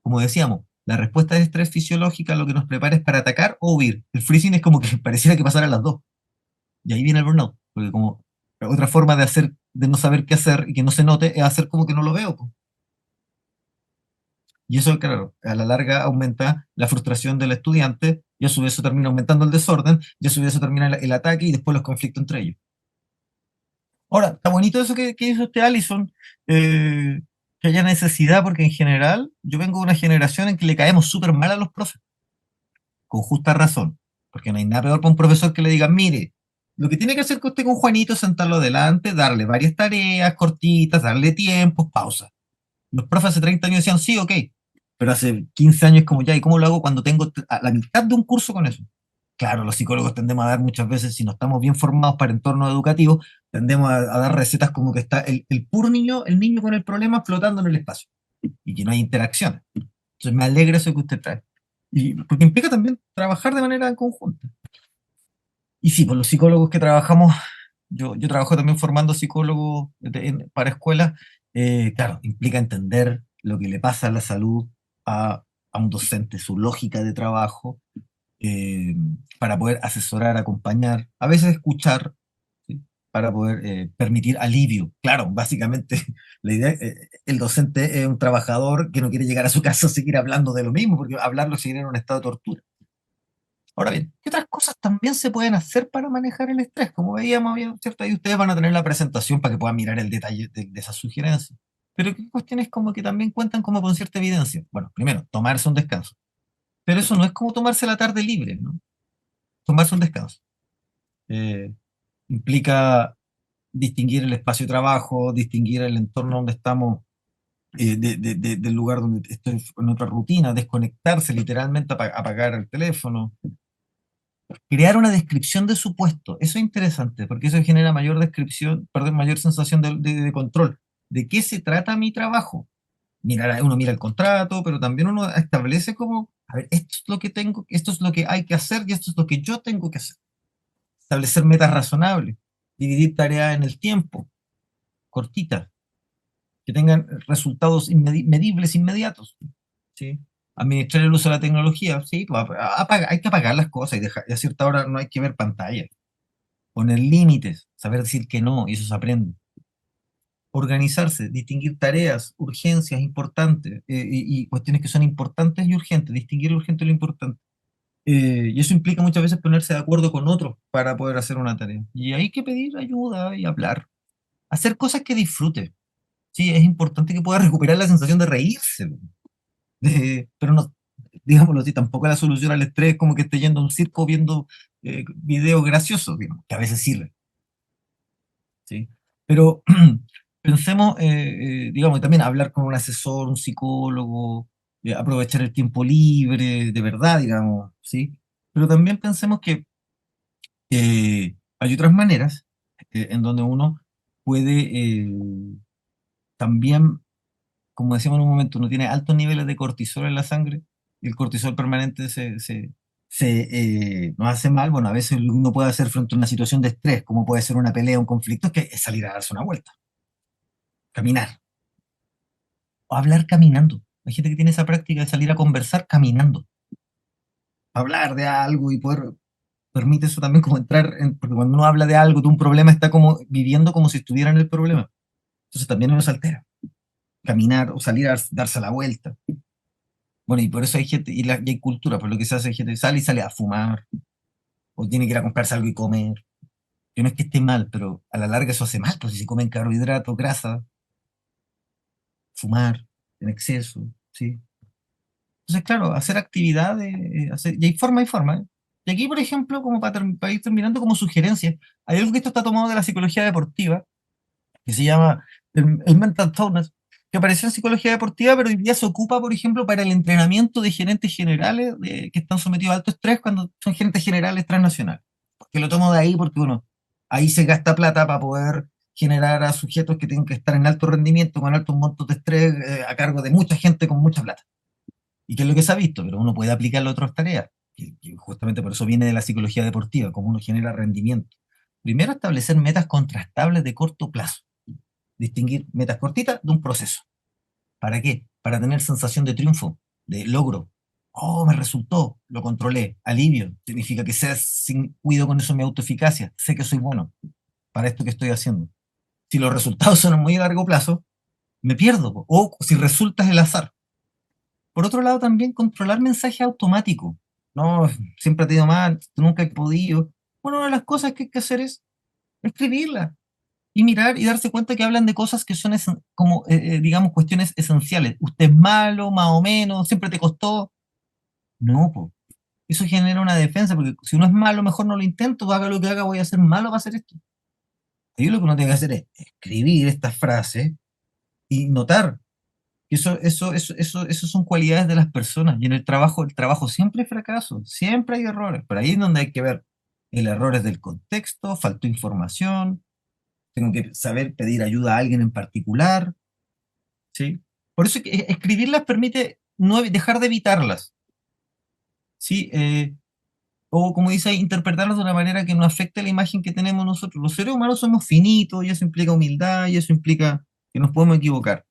Como decíamos, la respuesta de estrés fisiológica lo que nos prepara es para atacar o huir. El freezing es como que pareciera que pasaran las dos. Y ahí viene el burnout, porque como otra forma de hacer, de no saber qué hacer y que no se note, es hacer como que no lo veo, po. Y eso, claro, a la larga aumenta la frustración del estudiante, y a su vez eso termina aumentando el desorden, y a su vez eso termina el ataque y después los conflictos entre ellos. Ahora, está bonito eso que hizo usted, Allison, eh, que haya necesidad, porque en general yo vengo de una generación en que le caemos súper mal a los profes, con justa razón, porque no hay nada peor para un profesor que le diga, mire, lo que tiene que hacer que usted con Juanito es sentarlo adelante, darle varias tareas cortitas, darle tiempos, pausa. Los profes hace 30 años decían, sí, ok, pero hace 15 años como ya, ¿y cómo lo hago cuando tengo a la mitad de un curso con eso? Claro, los psicólogos tendemos a dar muchas veces, si no estamos bien formados para entornos educativos, tendemos a dar recetas como que está el puro niño, el niño con el problema flotando en el espacio y que no hay interacción. Entonces me alegra eso que usted trae. Y porque implica también trabajar de manera conjunta. Y sí, pues los psicólogos que trabajamos, yo trabajo también formando psicólogos para escuelas, claro, implica entender lo que le pasa a la salud a un docente, su lógica de trabajo, eh, para poder asesorar, acompañar, a veces escuchar, ¿sí? Para poder permitir alivio. Claro, básicamente la idea, el docente es un trabajador que no quiere llegar a su casa a seguir hablando de lo mismo, porque hablarlo seguir en un estado de tortura. Ahora bien, ¿qué otras cosas también se pueden hacer para manejar el estrés? Como veíamos, ¿cierto? Ahí ustedes van a tener la presentación para que puedan mirar el detalle de esas sugerencias. Pero qué cuestiones como que también cuentan como con cierta evidencia. Bueno, primero, tomarse un descanso. Pero eso no es como tomarse la tarde libre, ¿no? Tomarse un descanso. Eh, Implica distinguir el espacio de trabajo, distinguir el entorno donde estamos, del lugar donde estoy en otra rutina, desconectarse literalmente, apagar el teléfono, crear una descripción de su puesto. Eso es interesante, porque eso genera mayor descripción, perdón, mayor sensación de control. ¿De qué se trata mi trabajo? Uno mira el contrato, pero también uno establece como, a ver, esto es lo que tengo, esto es lo que hay que hacer y esto es lo que yo tengo que hacer. Establecer metas razonables, dividir tareas en el tiempo, cortitas, que tengan resultados medibles inmediatos, ¿sí? Administrar el uso de la tecnología, sí, pues, hay que apagar las cosas y a cierta hora no hay que ver pantalla. Poner límites, saber decir que no, y eso se aprende. Organizarse, distinguir tareas, urgencias importantes, y cuestiones que son importantes y urgentes, distinguir lo urgente y lo importante. Y eso implica muchas veces ponerse de acuerdo con otros para poder hacer una tarea. Y hay que pedir ayuda y hablar. Hacer cosas que disfrute. Sí, es importante que pueda recuperar la sensación de reírse, pero no, digámoslo así, tampoco la solución al estrés es como que esté yendo a un circo viendo videos graciosos, digamos, que a veces sirven, ¿sí? Pero pensemos, digamos, también hablar con un asesor, un psicólogo, aprovechar el tiempo libre, de verdad, digamos, ¿sí? Pero también pensemos que hay otras maneras en donde uno puede también, como decíamos en un momento, uno tiene altos niveles de cortisol en la sangre y el cortisol permanente nos hace mal. Bueno, a veces lo que uno puede hacer frente a una situación de estrés, como puede ser una pelea, un conflicto, es salir a darse una vuelta, caminar o hablar caminando. Hay gente que tiene esa práctica de salir a conversar caminando, hablar de algo y poder permite eso también como entrar en, porque cuando uno habla de algo, de un problema, está como viviendo como si estuviera en el problema. Entonces también uno se altera. Caminar o salir a darse la vuelta. Bueno, y por eso hay gente, y hay cultura, por lo que se hace, hay gente que sale y sale a fumar, o tiene que ir a comprarse algo y comer. Que no es que esté mal, pero a la larga eso hace mal, pues si se comen carbohidratos, grasa, fumar en exceso, ¿sí? Entonces, claro, hacer actividades, y hay forma y forma, ¿eh? Y aquí, por ejemplo, como para ir terminando como sugerencia, hay algo que esto está tomado de la psicología deportiva, que se llama el mental toughness, que apareció en psicología deportiva, pero hoy día se ocupa, por ejemplo, para el entrenamiento de gerentes generales que están sometidos a alto estrés cuando son gerentes generales transnacionales. Porque lo tomo de ahí porque, bueno, ahí se gasta plata para poder generar a sujetos que tienen que estar en alto rendimiento, con altos montos de estrés, a cargo de mucha gente con mucha plata. Y que es lo que se ha visto, pero uno puede aplicarlo a otras tareas. Y justamente por eso viene de la psicología deportiva, cómo uno genera rendimiento. Primero, establecer metas contrastables de corto plazo. Distinguir metas cortitas de un proceso. ¿Para qué? Para tener sensación de triunfo, de logro. Oh, me resultó, lo controlé. Alivio, significa que cuido con eso mi autoeficacia. Sé que soy bueno para esto que estoy haciendo. Si los resultados son a muy largo plazo, me pierdo. O si resulta es el azar. Por otro lado, también controlar mensajes automáticos. No, siempre te ha ido mal, nunca he podido. Bueno, una de las cosas que hay que hacer es escribirlas y mirar y darse cuenta que hablan de cosas que son como, digamos, cuestiones esenciales. Usted es malo, más o menos, siempre te costó. No, po. Eso genera una defensa, porque si uno es malo, mejor no lo intento, haga lo que haga, voy a ser malo para hacer esto. Y lo que uno tiene que hacer es escribir estas frases y notar que eso son cualidades de las personas. Y en el trabajo siempre hay fracaso, siempre hay errores. Pero ahí es donde hay que ver el error es del contexto, faltó información, tengo que saber pedir ayuda a alguien en particular, ¿sí? Por eso que escribirlas permite no dejar de evitarlas, ¿sí? O como dice, interpretarlas de una manera que no afecte la imagen que tenemos nosotros. Los seres humanos somos finitos y eso implica humildad y eso implica que nos podemos equivocar,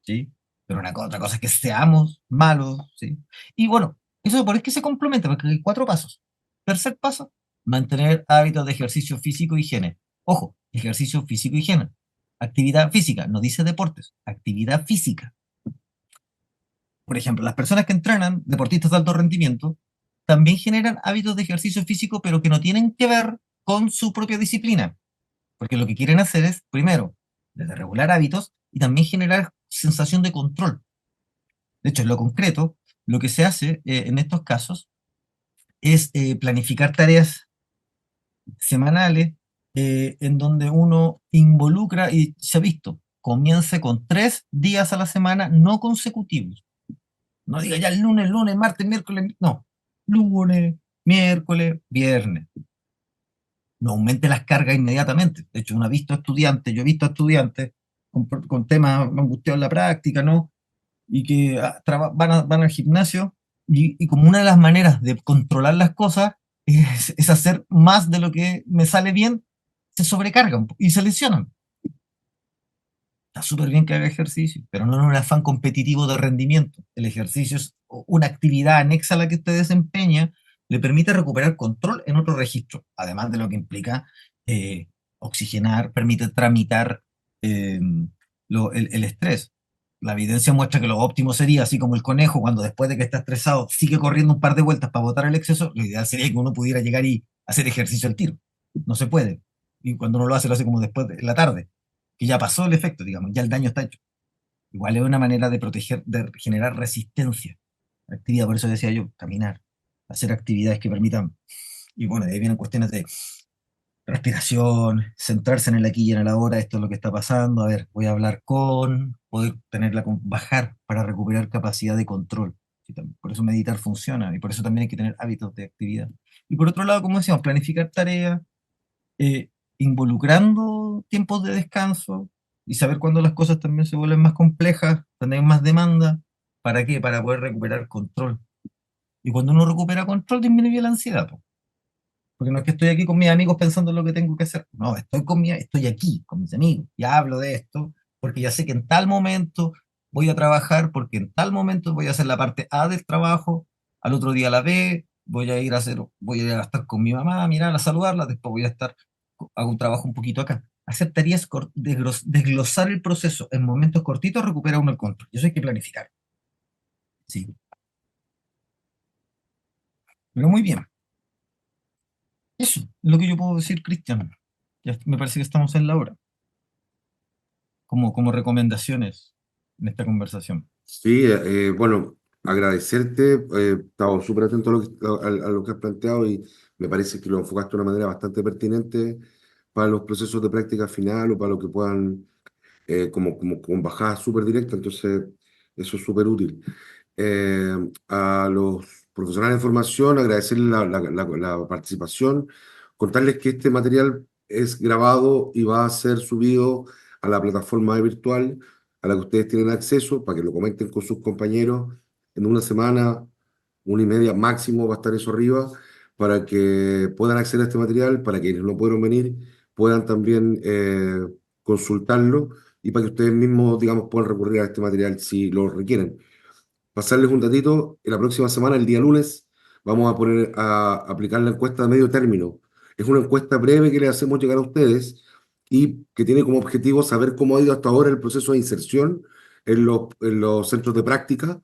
¿sí? Pero otra cosa es que seamos malos, ¿sí? Y bueno, eso por es que se complementa, porque hay 4 pasos. Tercer paso, mantener hábitos de ejercicio físico y higiene. Ojo, ejercicio físico y higiene. Actividad física, no dice deportes, actividad física. Por ejemplo, las personas que entrenan, deportistas de alto rendimiento, también generan hábitos de ejercicio físico, pero que no tienen que ver con su propia disciplina. Porque lo que quieren hacer es, primero, desde regular hábitos y también generar sensación de control. De hecho, en lo concreto, lo que se hace en estos casos es planificar tareas semanales en donde uno involucra, y se ha visto, comience con 3 días a la semana no consecutivos. No diga ya el lunes, martes, miércoles, no. Lunes, miércoles, viernes. No aumente las cargas inmediatamente. De hecho, yo he visto estudiantes con temas angustiados en la práctica, ¿no? Y que van al gimnasio y como una de las maneras de controlar las cosas es hacer más de lo que me sale bien, se sobrecargan y se lesionan. Está súper bien que haga ejercicio, pero no en un afán competitivo de rendimiento. El ejercicio es una actividad anexa a la que usted desempeña, le permite recuperar control en otro registro, además de lo que implica oxigenar, permite tramitar eh, el estrés. La evidencia muestra que lo óptimo sería, así como el conejo, cuando después de que está estresado sigue corriendo un par de vueltas para botar el exceso, lo ideal sería que uno pudiera llegar y hacer ejercicio al tiro. No se puede. Y cuando uno lo hace como después de la tarde. que ya pasó el efecto, digamos, ya el daño está hecho. Igual es una manera de proteger, de generar resistencia. Actividad, por eso decía yo, caminar, hacer actividades que permitan, y bueno, de ahí vienen cuestiones de respiración, centrarse en el aquí y en el ahora, esto es lo que está pasando, a ver, voy a hablar con, poder tenerla con, bajar para recuperar capacidad de control. Sí, por eso meditar funciona y por eso también hay que tener hábitos de actividad. Y por otro lado, como decíamos, planificar tareas, eh, involucrando tiempos de descanso y saber cuándo las cosas también se vuelven más complejas, cuando hay más demanda. ¿Para qué? Para poder recuperar control. Y cuando uno recupera control, disminuye la ansiedad, po. Porque no es que estoy aquí con mis amigos pensando en lo que tengo que hacer. No, estoy aquí con mis amigos y hablo de esto porque ya sé que en tal momento voy a trabajar, porque en tal momento voy a hacer la parte A del trabajo, al otro día la B, voy a ir a estar con mi mamá, a mirarla, a saludarla, después voy a estar, hago un trabajo un poquito acá. Hacer tareas, desglosar el proceso en momentos cortitos, recupera uno el control. Y eso hay que planificar. Sí. Pero muy bien. Eso es lo que yo puedo decir, Cristian. Ya me parece que estamos en la hora, como recomendaciones en esta conversación. Sí, bueno, agradecerte, estaba súper atento a lo a lo que has planteado y me parece que lo enfocaste de una manera bastante pertinente para los procesos de práctica final o para lo que puedan, como con bajada súper directa, entonces eso es súper útil. A los profesionales de formación, agradecerles la participación, contarles que este material es grabado y va a ser subido a la plataforma virtual a la que ustedes tienen acceso para que lo comenten con sus compañeros en una semana, una y media máximo va a estar eso arriba, para que puedan acceder a este material, para quienes no pudieron venir puedan también consultarlo y para que ustedes mismos, digamos, puedan recurrir a este material si lo requieren. Pasarles un datito, en la próxima semana, el día lunes, vamos a poner a aplicar la encuesta de medio término. Es una encuesta breve que le hacemos llegar a ustedes y que tiene como objetivo saber cómo ha ido hasta ahora el proceso de inserción en los centros de práctica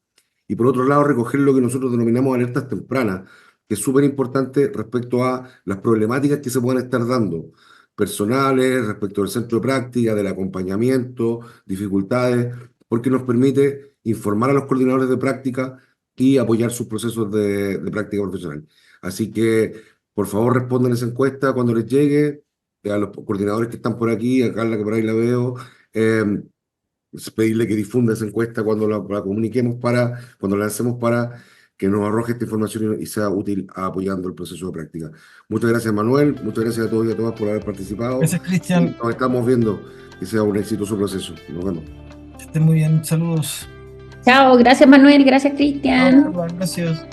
y por otro lado recoger lo que nosotros denominamos alertas tempranas, que es súper importante respecto a las problemáticas que se pueden estar dando personales, respecto del centro de práctica, del acompañamiento, dificultades, porque nos permite informar a los coordinadores de práctica y apoyar sus procesos de práctica profesional. Así que, por favor, respondan esa encuesta cuando les llegue, a los coordinadores que están por aquí, a Carla que por ahí la veo, es pedirle que difunda esa encuesta cuando la comuniquemos cuando la lancemos para que nos arroje esta información y sea útil apoyando el proceso de práctica. Muchas gracias, Manuel, muchas gracias a todos y a todas por haber participado. Gracias, Cristian. Nos estamos viendo, que sea un exitoso proceso. Nos vemos. Que estén muy bien. Saludos. Chao, gracias Manuel, gracias Cristian. Gracias.